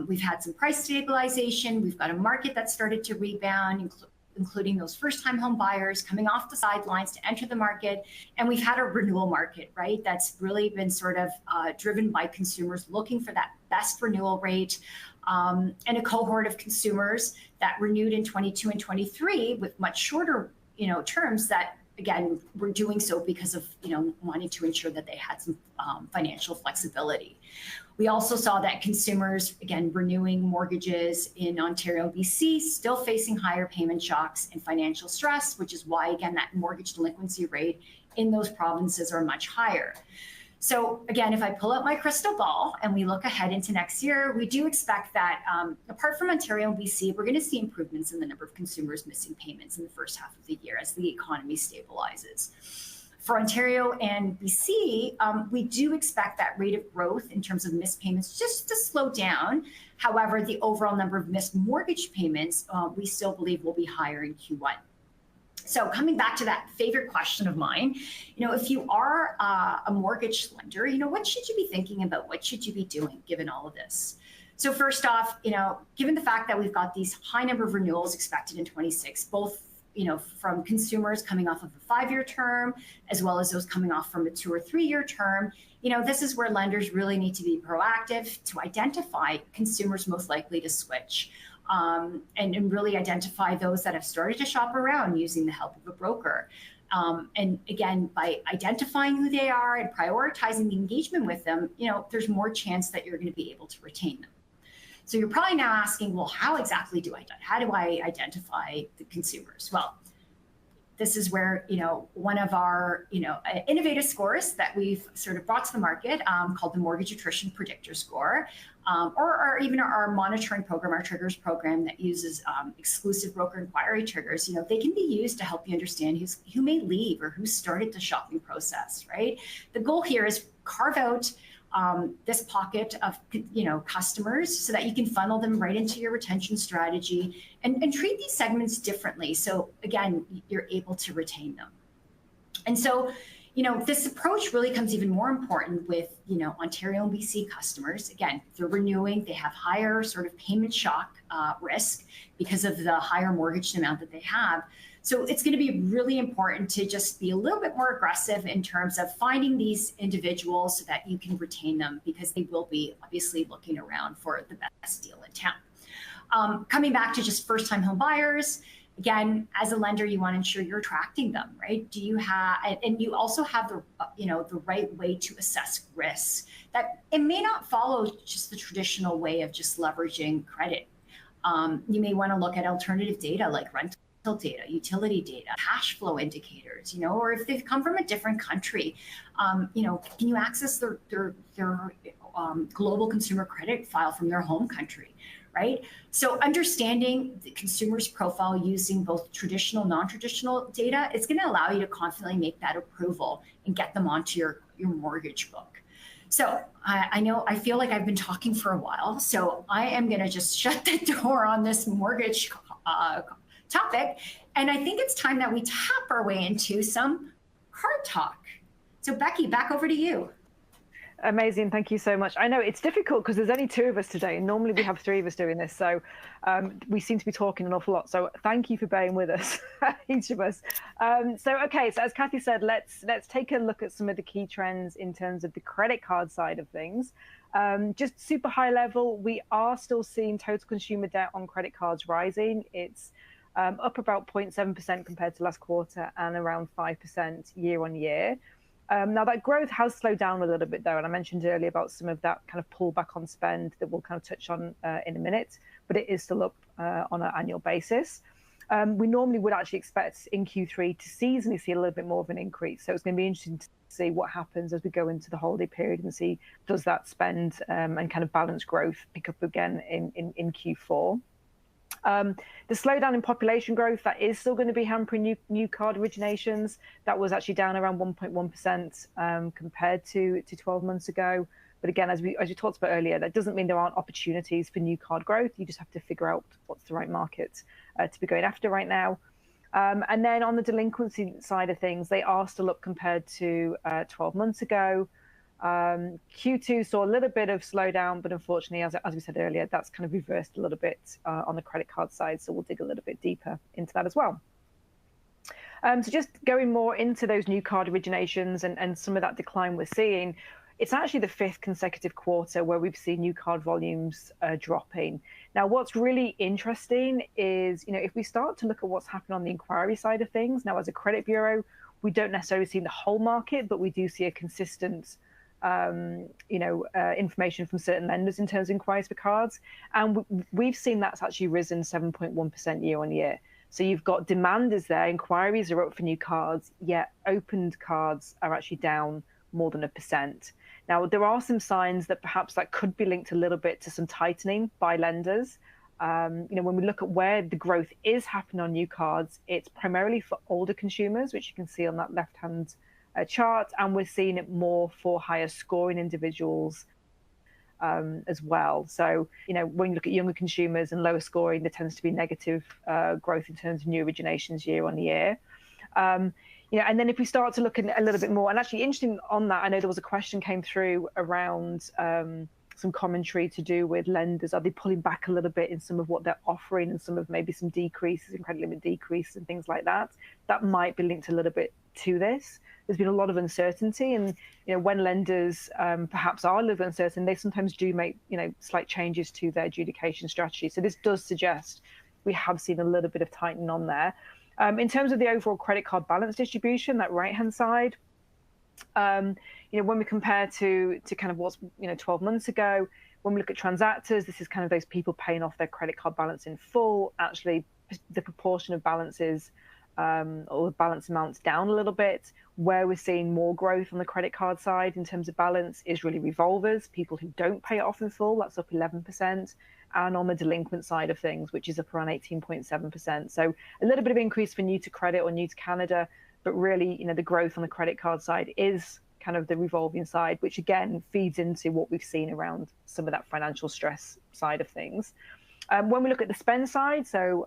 We've had some price stabilization. We've got a market that started to rebound, including those first-time home buyers coming off the sidelines to enter the market. And we've had a renewal market, right? That's really been sort of driven by consumers looking for that best renewal rate, and a cohort of consumers that renewed in 22 and 23 with much shorter, terms that, again, we're doing so because of, wanting to ensure that they had some financial flexibility. We also saw that consumers, again, renewing mortgages in Ontario and BC, still facing higher payment shocks and financial stress, which is why, again, that mortgage delinquency rate in those provinces are much higher. So again, if I pull out my crystal ball and we look ahead into next year, we do expect that apart from Ontario and BC, we're going to see improvements in the number of consumers missing payments in the first half of the year as the economy stabilizes. For Ontario and BC, we do expect that rate of growth in terms of missed payments just to slow down. However, the overall number of missed mortgage payments, we still believe will be higher in Q1. So coming back to that favorite question of mine, if you are a mortgage lender, what should you be thinking about? What should you be doing given all of this? So first off, given the fact that we've got these high number of renewals expected in 26, both from consumers coming off of a 5-year term, as well as those coming off from a 2 or 3-year term, this is where lenders really need to be proactive to identify consumers most likely to switch. And really identify those that have started to shop around using the help of a broker. And again, by identifying who they are and prioritizing the engagement with them, there's more chance that you're going to be able to retain them. So you're probably now asking, well, how exactly do I identify the consumers? Well, this is where, one of our, innovative scores that we've sort of brought to the market called the Mortgage Attrition Predictor Score, or even our monitoring program, our Triggers program that uses exclusive broker inquiry triggers. They can be used to help you understand who may leave or who started the shopping process, right? The goal here is carve out this pocket of customers so that you can funnel them right into your retention strategy and treat these segments differently. So again, you're able to retain them. And so, this approach really comes even more important with, Ontario and BC customers. Again, they're renewing, they have higher sort of payment shock risk because of the higher mortgage amount that they have. So it's going to be really important to just be a little bit more aggressive in terms of finding these individuals so that you can retain them, because they will be obviously looking around for the best deal in town. Coming back to just first-time home buyers, again, as a lender, you want to ensure you're attracting them, right? Do you have, and you also have the, the right way to assess risks. That it may not follow just the traditional way of just leveraging credit. You may want to look at alternative data like rental data, utility data, cash flow indicators, or if they've come from a different country, can you access their global consumer credit file from their home country, right? So understanding the consumer's profile using both traditional, non-traditional data, it's going to allow you to confidently make that approval and get them onto your mortgage book. So I feel like I've been talking for a while, so I am going to just shut the door on this mortgage topic. And I think it's time that we tap our way into some card talk. So Becky, back over to you. Amazing. Thank you so much. I know it's difficult because there's only two of us today, and normally we have three of us doing this. So we seem to be talking an awful lot. So thank you for bearing with us, each of us. Okay, so as Kathy said, let's take a look at some of the key trends in terms of the credit card side of things. Just super high level, we are still seeing total consumer debt on credit cards rising. It's up about 0.7% compared to last quarter and around 5% year on year. Now that growth has slowed down a little bit though, and I mentioned earlier about some of that kind of pullback on spend that we'll kind of touch on in a minute, but it is still up on an annual basis. We normally would actually expect in Q3 to seasonally see a little bit more of an increase. So it's going to be interesting to see what happens as we go into the holiday period and see does that spend and kind of balance growth pick up again in Q4. The slowdown in population growth, that is still going to be hampering new card originations. That was actually down around 1.1% compared to 12 months ago. But again, as we talked about earlier, that doesn't mean there aren't opportunities for new card growth. You just have to figure out what's the right market to be going after right now. And then on the delinquency side of things, they are still up compared to 12 months ago. Q2 saw a little bit of slowdown, but unfortunately, as we said earlier, that's kind of reversed a little bit on the credit card side. So we'll dig a little bit deeper into that as well. So just going more into those new card originations and some of that decline we're seeing, it's actually the fifth consecutive quarter where we've seen new card volumes dropping. Now, what's really interesting is, if we start to look at what's happened on the inquiry side of things, now as a credit bureau, we don't necessarily see the whole market, but we do see a consistent information from certain lenders in terms of inquiries for cards. And we've seen that's actually risen 7.1% year on year. So you've got demand is there, inquiries are up for new cards, yet opened cards are actually down more than 1%. Now, there are some signs that perhaps that could be linked a little bit to some tightening by lenders. When we look at where the growth is happening on new cards, it's primarily for older consumers, which you can see on that left-hand chart, and we're seeing it more for higher scoring individuals as well. So, when you look at younger consumers and lower scoring, there tends to be negative growth in terms of new originations year on year. And then if we start to look at a little bit more, and actually interesting on that, I know there was a question came through around some commentary to do with lenders. Are they pulling back a little bit in some of what they're offering and some of maybe some decreases in credit limit decrease and things like that? That might be linked a little bit to this. There's been a lot of uncertainty, and when lenders perhaps are a little uncertain, they sometimes do make slight changes to their adjudication strategy. So this does suggest we have seen a little bit of tightening on there. In terms of the overall credit card balance distribution, that right-hand side, when we compare to kind of what's 12 months ago, when we look at transactors, this is kind of those people paying off their credit card balance in full. Actually, the proportion of balances or the balance amounts down a little bit. Where we're seeing more growth on the credit card side in terms of balance is really revolvers, people who don't pay it off in full. That's up 11%. And on the delinquent side of things, which is up around 18.7%. So a little bit of increase for new to credit or new to Canada, but really, the growth on the credit card side is kind of the revolving side, which again feeds into what we've seen around some of that financial stress side of things. When we look at the spend side, so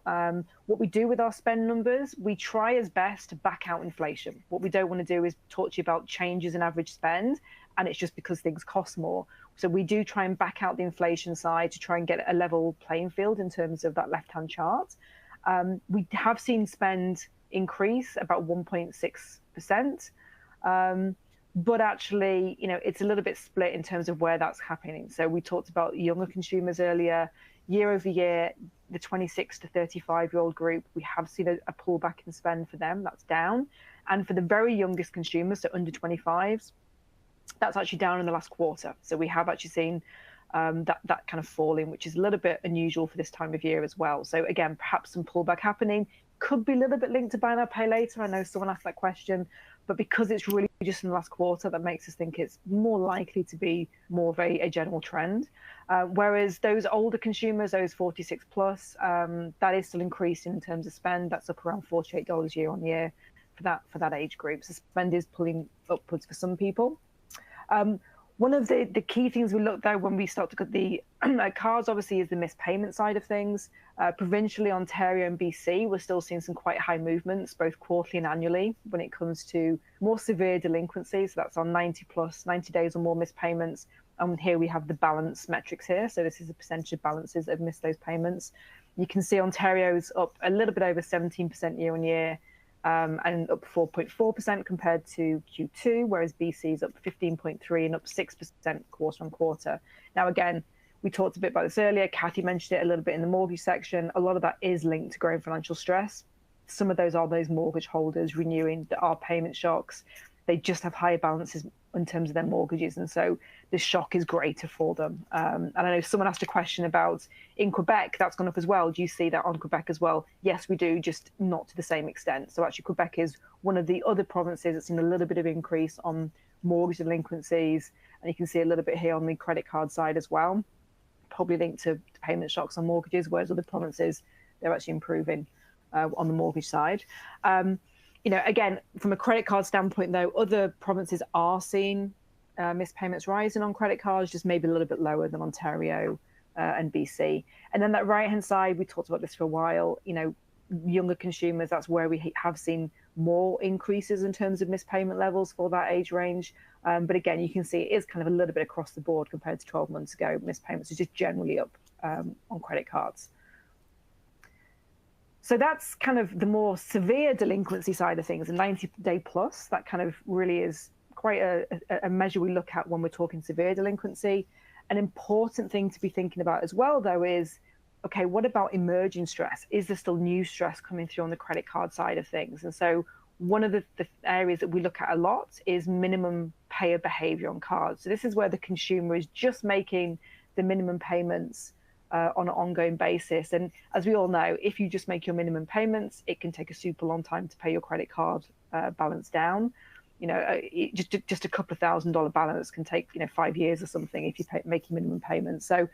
what we do with our spend numbers, we try as best to back out inflation. What we don't want to do is talk to you about changes in average spend, and it's just because things cost more. So we do try and back out the inflation side to try and get a level playing field in terms of that left-hand chart. We have seen spend increase about 1.6%. But actually, it's a little bit split in terms of where that's happening. So we talked about younger consumers earlier. Year over year, the 26 to 35-year-old group, we have seen a pullback in spend for them. That's down. And for the very youngest consumers, so under 25s, that's actually down in the last quarter. So we have actually seen that kind of falling, which is a little bit unusual for this time of year as well. So again, perhaps some pullback happening. Could be a little bit linked to buy now, pay later. I know someone asked that question, but because it's really just in the last quarter, that makes us think it's more likely to be more of a general trend. Whereas those older consumers, those 46 plus, that is still increasing in terms of spend. That's up around $48 year on year for that age group. So spend is pulling upwards for some people. One of the key things we look though when we start to look at the cards, obviously, is the missed payment side of things. Provincially, Ontario and BC, we're still seeing some quite high movements, both quarterly and annually, when it comes to more severe delinquencies. So that's on 90 days or more missed payments. And here we have the balance metrics here. So this is a percentage of balances that have missed those payments. You can see Ontario's up a little bit over 17% year on year, and up 4.4% compared to Q2, whereas BC is up 15.3% and up 6% quarter on quarter. Now, again, we talked a bit about this earlier. Kathy mentioned it a little bit in the mortgage section. A lot of that is linked to growing financial stress. Some of those are those mortgage holders renewing that are payment shocks. They just have higher balances in terms of their mortgages, and so the shock is greater for them. And I know someone asked a question about in Quebec, that's gone up as well. Do you see that on Quebec as well? Yes, we do, just not to the same extent. So actually Quebec is one of the other provinces that's seen a little bit of increase on mortgage delinquencies, and you can see a little bit here on the credit card side as well, probably linked to payment shocks on mortgages, whereas other provinces, they're actually improving on the mortgage side. Again, from a credit card standpoint, though, other provinces are seeing missed payments rising on credit cards, just maybe a little bit lower than Ontario and BC. And then that right-hand side, we talked about this for a while, younger consumers, that's where we have seen more increases in terms of missed payment levels for that age range. But again, you can see it is kind of a little bit across the board compared to 12 months ago. Missed payments are just generally up on credit cards. So that's kind of the more severe delinquency side of things, a 90-day plus. That kind of really is quite a measure we look at when we're talking severe delinquency. An important thing to be thinking about as well, though, is, okay, what about emerging stress? Is there still new stress coming through on the credit card side of things? And so one of the areas that we look at a lot is minimum payer behavior on cards. So this is where the consumer is just making the minimum payments on an ongoing basis. And as we all know, if you just make your minimum payments, it can take a super long time to pay your credit card balance down. Just a couple of $1,000 balance can take 5 years or something if you make your minimum payments. So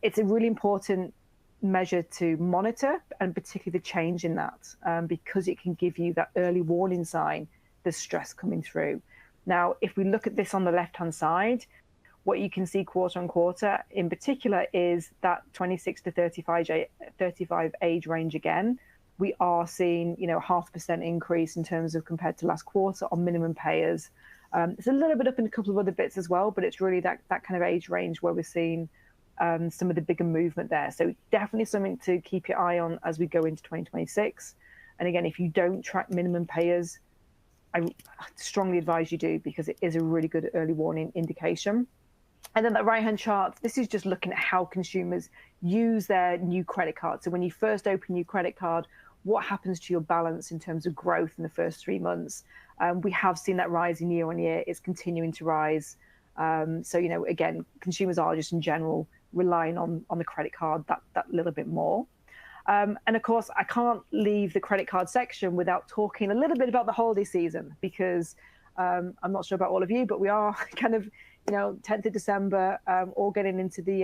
it's a really important measure to monitor, and particularly the change in that, because it can give you that early warning sign there's stress coming through. Now, if we look at this on the left-hand side, what you can see quarter on quarter in particular is that 26 to 35 age range again. We are seeing 0.5% increase in terms of compared to last quarter on minimum payers. It's a little bit up in a couple of other bits as well, but it's really that kind of age range where we're seeing some of the bigger movement there. So definitely something to keep your eye on as we go into 2026. And again, if you don't track minimum payers, I strongly advise you do, because it is a really good early warning indication. And then that right-hand chart, this is just looking at how consumers use their new credit card. So when you first open your credit card, what happens to your balance in terms of growth in the first 3 months? We have seen that rising year on year. It's continuing to rise. So, again, consumers are just in general relying on the credit card that little bit more. And of course, I can't leave the credit card section without talking a little bit about the holiday season, because I'm not sure about all of you, but we are kind of 10th of December, all getting into the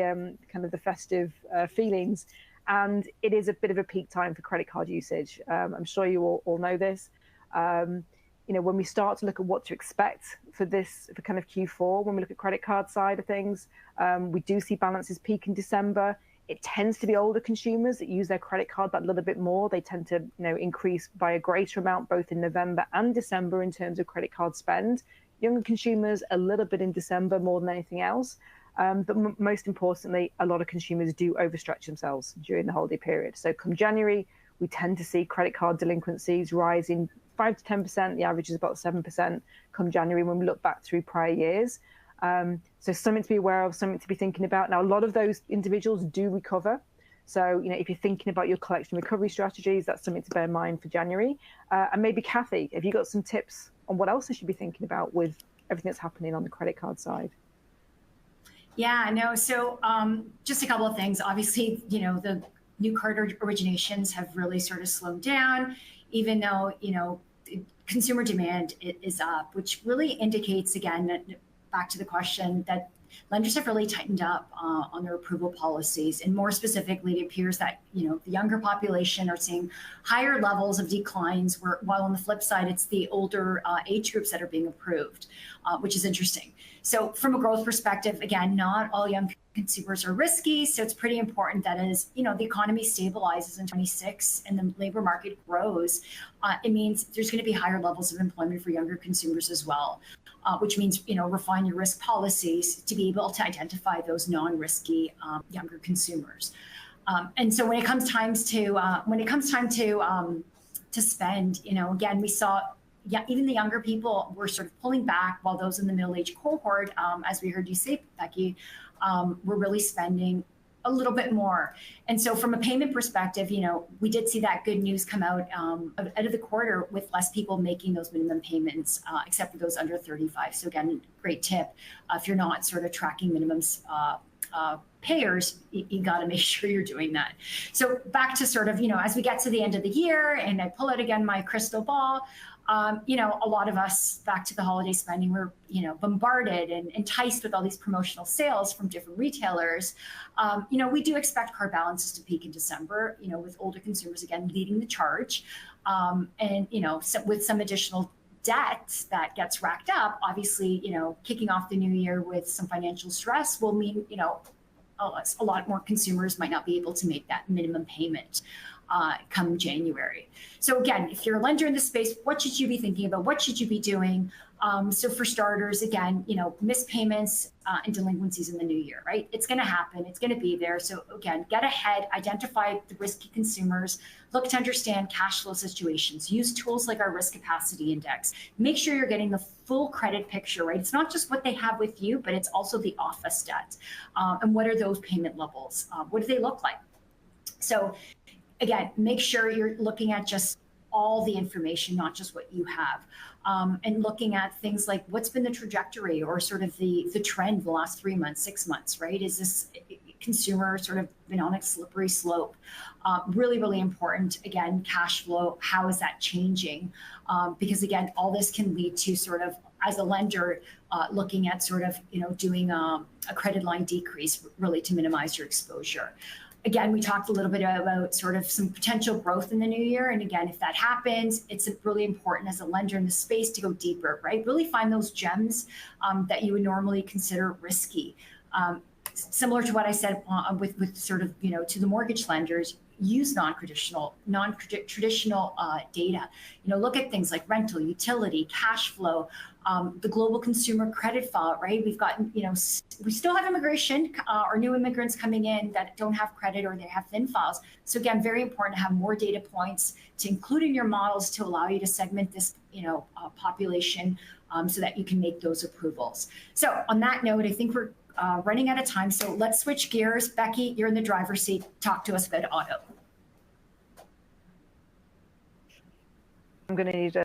kind of the festive feelings. And it is a bit of a peak time for credit card usage. I'm sure you all know this. When we start to look at what to expect for kind of Q4, when we look at credit card side of things, we do see balances peak in December. It tends to be older consumers that use their credit card that little bit more. They tend to increase by a greater amount both in November and December in terms of credit card spend. Younger consumers a little bit in December more than anything else. But most importantly, a lot of consumers do overstretch themselves during the holiday period. So come January, we tend to see credit card delinquencies rising 5 to 10%. The average is about 7% come January when we look back through prior years. So something to be aware of, something to be thinking about. Now, a lot of those individuals do recover. So, if you're thinking about your collection recovery strategies, that's something to bear in mind for January. And maybe Kathy, have you got some tips on what else I should be thinking about with everything that's happening on the credit card side? Yeah, no. So just a couple of things. Obviously, the new card originations have really sort of slowed down, even though, consumer demand is up, which really indicates, again, back to the question, that lenders have really tightened up on their approval policies, and more specifically, it appears that the younger population are seeing higher levels of declines, while on the flip side, it's the older age groups that are being approved, which is interesting. So from a growth perspective, again, not all young consumers are risky, so it's pretty important that as the economy stabilizes in 26 and the labor market grows, it means there's going to be higher levels of employment for younger consumers as well. Which means refine your risk policies to be able to identify those non-risky younger consumers. And so when it comes time to spend, again, we saw even the younger people were sort of pulling back, while those in the middle-aged cohort, as we heard you say, Becky, were really spending a little bit more. And so from a payment perspective, we did see that good news come out of the quarter, with less people making those minimum payments, except for those under 35. So again, great tip. If you're not sort of tracking minimums payers, you got to make sure you're doing that. So back to sort of, as we get to the end of the year and I pull out again my crystal ball, a lot of us, back to the holiday spending, we're, bombarded and enticed with all these promotional sales from different retailers. We do expect card balances to peak in December, with older consumers again leading the charge. And, with some additional debt that gets racked up, obviously, kicking off the new year with some financial stress will mean, a lot more consumers might not be able to make that minimum payment come January. So again, if you're a lender in this space, what should you be thinking about? What should you be doing? So for starters, again, missed payments and delinquencies in the new year, right? It's going to happen. It's going to be there. So again, get ahead, identify the risky consumers, look to understand cash flow situations, use tools like our risk capacity index, make sure you're getting the full credit picture, right? It's not just what they have with you, but it's also the office debt. And what are those payment levels? What do they look like? So again, make sure you're looking at just all the information, not just what you have. And looking at things like what's been the trajectory or sort of the trend the last 3 months, 6 months, right? Is this consumer sort of been on a slippery slope? Really, really important. Again, cash flow, how is that changing? Because again, all this can lead to sort of, as a lender, looking at sort of, doing a credit line decrease, really to minimize your exposure. Again, we talked a little bit about sort of some potential growth in the new year. And again, if that happens, it's really important as a lender in the space to go deeper, right? Really find those gems that you would normally consider risky. Similar to what I said with sort of, to the mortgage lenders, use non-traditional data. Look at things like rental, utility, cash flow, the global consumer credit file, right? We've got, we still have immigration or new immigrants coming in that don't have credit or they have thin files. So again, very important to have more data points to include in your models to allow you to segment this, population so that you can make those approvals. So on that note, I think we're running out of time. So let's switch gears. Becky, you're in the driver's seat. Talk to us about auto. I'm going to need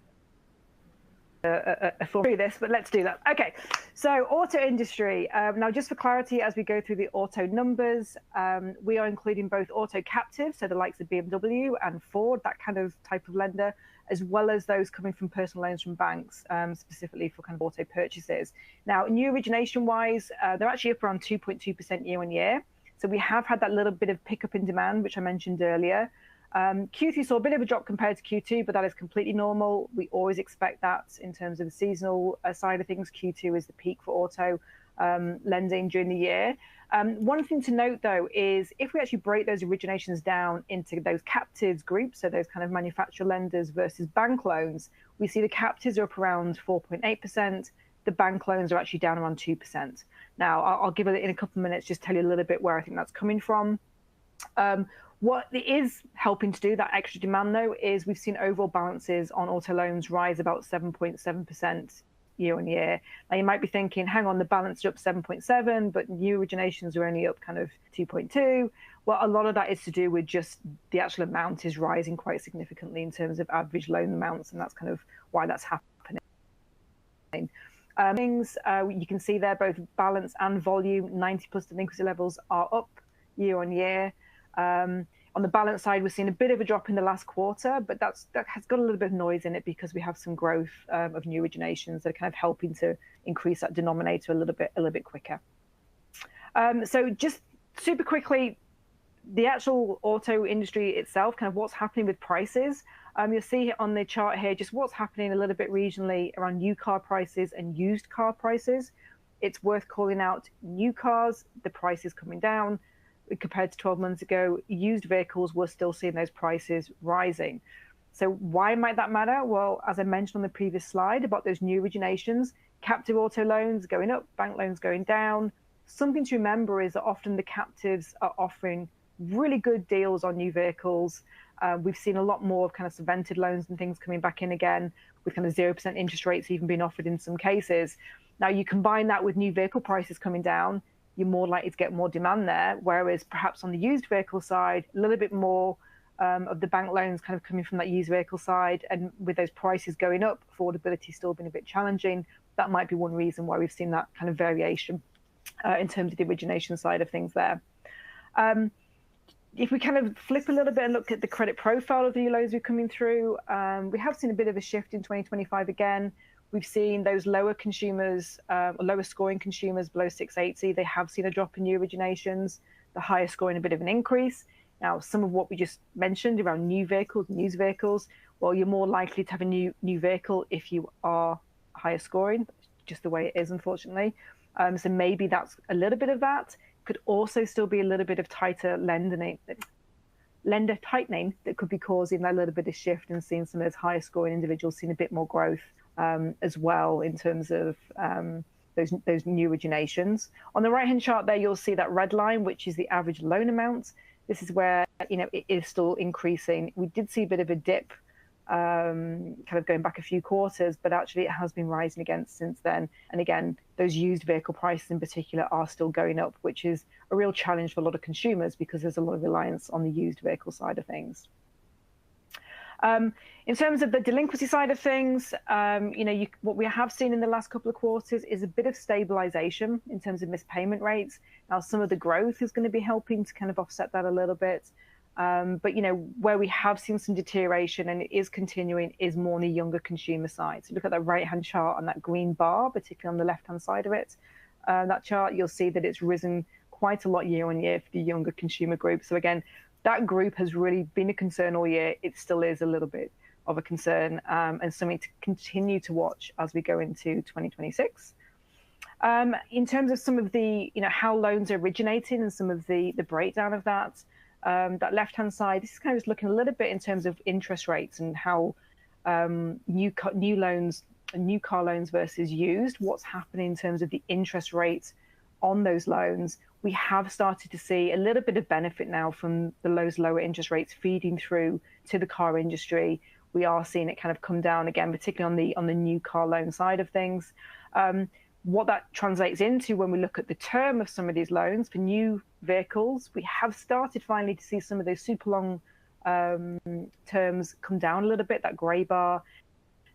a full through this, but let's do that. Okay, so auto industry. Now, just for clarity, as we go through the auto numbers, we are including both auto captive, so the likes of BMW and Ford, that kind of type of lender, as well as those coming from personal loans from banks, specifically for kind of auto purchases. Now, new origination-wise, they're actually up around 2.2% year on year. So we have had that little bit of pickup in demand, which I mentioned earlier. Q3 saw a bit of a drop compared to Q2, but that is completely normal. We always expect that in terms of the seasonal side of things. Q2 is the peak for auto lending during the year. One thing to note, though, is if we actually break those originations down into those captives groups, so those kind of manufacturer lenders versus bank loans, we see the captives are up around 4.8%. The bank loans are actually down around 2%. Now, I'll give it in a couple of minutes, just tell you a little bit where I think that's coming from. What it is helping to do, that extra demand, though, is we've seen overall balances on auto loans rise about 7.7% year on year. Now, you might be thinking, hang on, the balance is up 7.7, but new originations are only up kind of 2.2. Well, a lot of that is to do with just the actual amount is rising quite significantly in terms of average loan amounts, and that's kind of why that's happening. You can see there both balance and volume, 90 plus delinquency levels are up year on year. On the balance side, we're seeing a bit of a drop in the last quarter, but that has got a little bit of noise in it because we have some growth of new originations that are kind of helping to increase that denominator a little bit quicker. So just super quickly, the actual auto industry itself, kind of what's happening with prices. You'll see on the chart here just what's happening a little bit regionally around new car prices and used car prices. It's worth calling out new cars, the price is coming down compared to 12 months ago. Used vehicles, we're still seeing those prices rising. So why might that matter? Well, as I mentioned on the previous slide about those new originations, captive auto loans going up, bank loans going down. Something to remember is that often the captives are offering really good deals on new vehicles. We've seen a lot more of kind of subvented loans and things coming back in again with kind of 0% interest rates even being offered in some cases. Now you combine that with new vehicle prices coming down, you're more likely to get more demand there. Whereas perhaps on the used vehicle side, a little bit more of the bank loans kind of coming from that used vehicle side, and with those prices going up, affordability still been a bit challenging. That might be one reason why we've seen that kind of variation in terms of the origination side of things there. If we kind of flip a little bit and look at the credit profile of the loans we're coming through, we have seen a bit of a shift in 2025 again. We've seen those lower consumers, lower scoring consumers below 680, they have seen a drop in new originations, the higher scoring a bit of an increase. Now, some of what we just mentioned around new vehicles and used vehicles, well, you're more likely to have a new vehicle if you are higher scoring, just the way it is, unfortunately. So maybe that's a little bit of that. Could also still be a little bit of tighter lender tightening that could be causing a little bit of shift and seeing some of those higher scoring individuals seeing a bit more growth as well in terms of those new originations. On the right-hand chart there, you'll see that red line, which is the average loan amount. This is where, it is still increasing. We did see a bit of a dip kind of going back a few quarters, but actually it has been rising again since then. And again, those used vehicle prices in particular are still going up, which is a real challenge for a lot of consumers because there's a lot of reliance on the used vehicle side of things. In terms of the delinquency side of things, what we have seen in the last couple of quarters is a bit of stabilization in terms of missed payment rates. Now, some of the growth is going to be helping to kind of offset that a little bit. But where we have seen some deterioration and it is continuing is more on the younger consumer side. So look at that right-hand chart on that green bar, particularly on the left-hand side of it. That chart, you'll see that it's risen quite a lot year on year for the younger consumer group. So again, that group has really been a concern all year. It still is a little bit of a concern and something to continue to watch as we go into 2026. In terms of some of the, how loans are originating and some of the breakdown of that, that left-hand side, this is kind of looking a little bit in terms of interest rates and how new car loans versus used, what's happening in terms of the interest rates on those loans. We have started to see a little bit of benefit now from those lower interest rates feeding through to the car industry. We are seeing it kind of come down again, particularly on the new car loan side of things. What that translates into when we look at the term of some of these loans for new vehicles, we have started finally to see some of those super long terms come down a little bit. That grey bar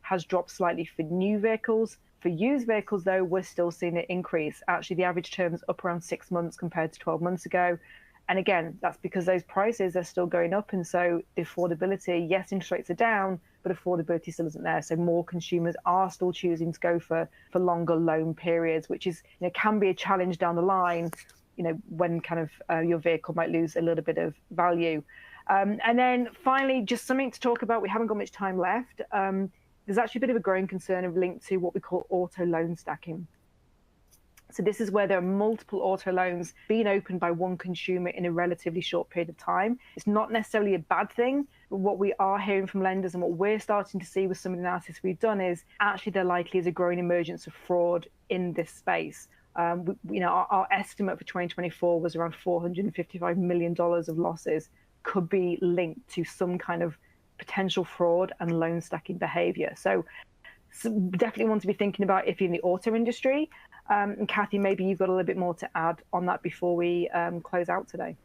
has dropped slightly for new vehicles. For used vehicles, though, we're still seeing it increase. Actually, the average term is up around 6 months compared to 12 months ago. And again, that's because those prices are still going up. And so the affordability, yes, interest rates are down, but affordability still isn't there. So more consumers are still choosing to go for longer loan periods, which is, can be a challenge down the line, when kind of your vehicle might lose a little bit of value. And then finally, just something to talk about. We haven't got much time left. There's actually a bit of a growing concern linked to what we call auto loan stacking. So this is where there are multiple auto loans being opened by one consumer in a relatively short period of time. It's not necessarily a bad thing, but what we are hearing from lenders and what we're starting to see with some of the analysis we've done is actually there likely is a growing emergence of fraud in this space. Our estimate for 2024 was around $455 million of losses could be linked to some kind of potential fraud and loan stacking behavior. So definitely want to be thinking about if you're in the auto industry. And Kathy, maybe you've got a little bit more to add on that before we close out today.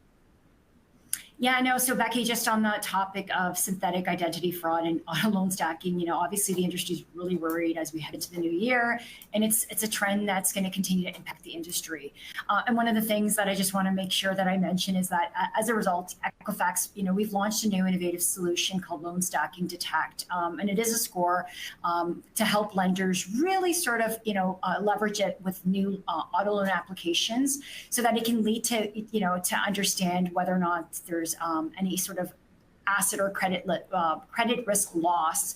Yeah, no. So Becky, just on the topic of synthetic identity fraud and auto loan stacking, obviously the industry is really worried as we head into the new year, and it's a trend that's going to continue to impact the industry. And one of the things that I just want to make sure that I mention is that as a result, Equifax, we've launched a new innovative solution called Loan Stacking Detect, and it is a score to help lenders really sort of leverage it with new auto loan applications, so that it can lead to to understand whether or not there's any sort of asset or credit risk loss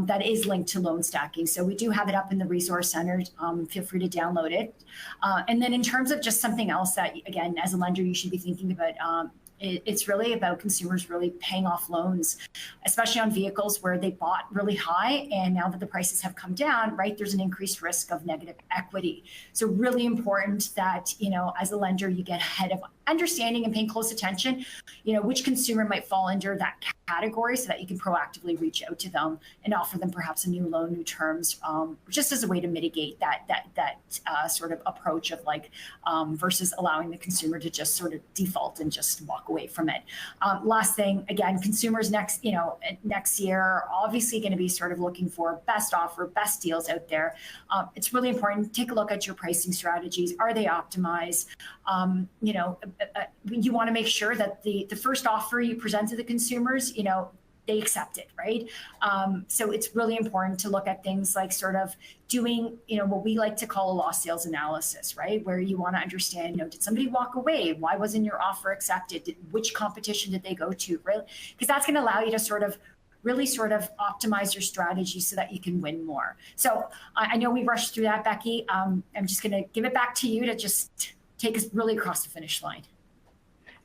that is linked to loan stacking. So we do have it up in the resource center. Feel free to download it. And then in terms of just something else that, again, as a lender, you should be thinking about, it's really about consumers really paying off loans, especially on vehicles where they bought really high, and now that the prices have come down, right, there's an increased risk of negative equity. So really important that, as a lender, you get ahead of understanding and paying close attention, which consumer might fall under that category, so that you can proactively reach out to them and offer them perhaps a new loan, new terms, just as a way to mitigate that sort of approach of versus allowing the consumer to just sort of default and just walk away from it. Last thing, again, consumers next year are obviously going to be sort of looking for best offer, best deals out there. It's really important to take a look at your pricing strategies. Are they optimized? You want to make sure that the first offer you present to the consumers, they accept it, right? So it's really important to look at things like sort of doing, what we like to call a lost sales analysis, right? Where you want to understand, did somebody walk away? Why wasn't your offer accepted? Which competition did they go to, right? Because that's going to allow you to really optimize your strategy so that you can win more. So I know we rushed through that, Becky. I'm just going to give it back to you to just take us really across the finish line.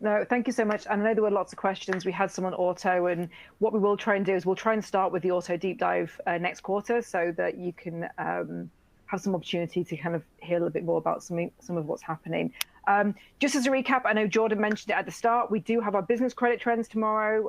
No, thank you so much. I know there were lots of questions. We had some on auto, and what we will try and do is we'll try and start with the auto deep dive next quarter, so that you can have some opportunity to kind of hear a little bit more about some of what's happening. Just as a recap, I know Jordan mentioned it at the start, we do have our business credit trends tomorrow.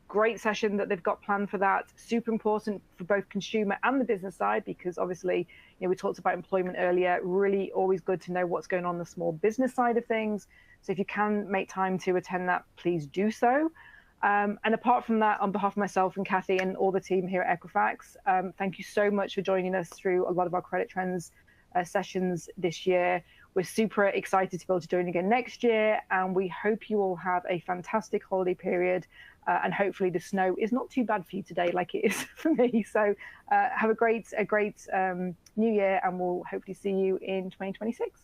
Great session that they've got planned for that. Super important for both consumer and the business side, because obviously, we talked about employment earlier. Really always good to know what's going on the small business side of things. So if you can make time to attend that, please do so. And apart from that, on behalf of myself and Kathy and all the team here at Equifax, thank you so much for joining us through a lot of our credit trends sessions this year. We're super excited to be able to join again next year, and we hope you all have a fantastic holiday period. And hopefully the snow is not too bad for you today, like it is for me. So have a great new year, and we'll hopefully see you in 2026.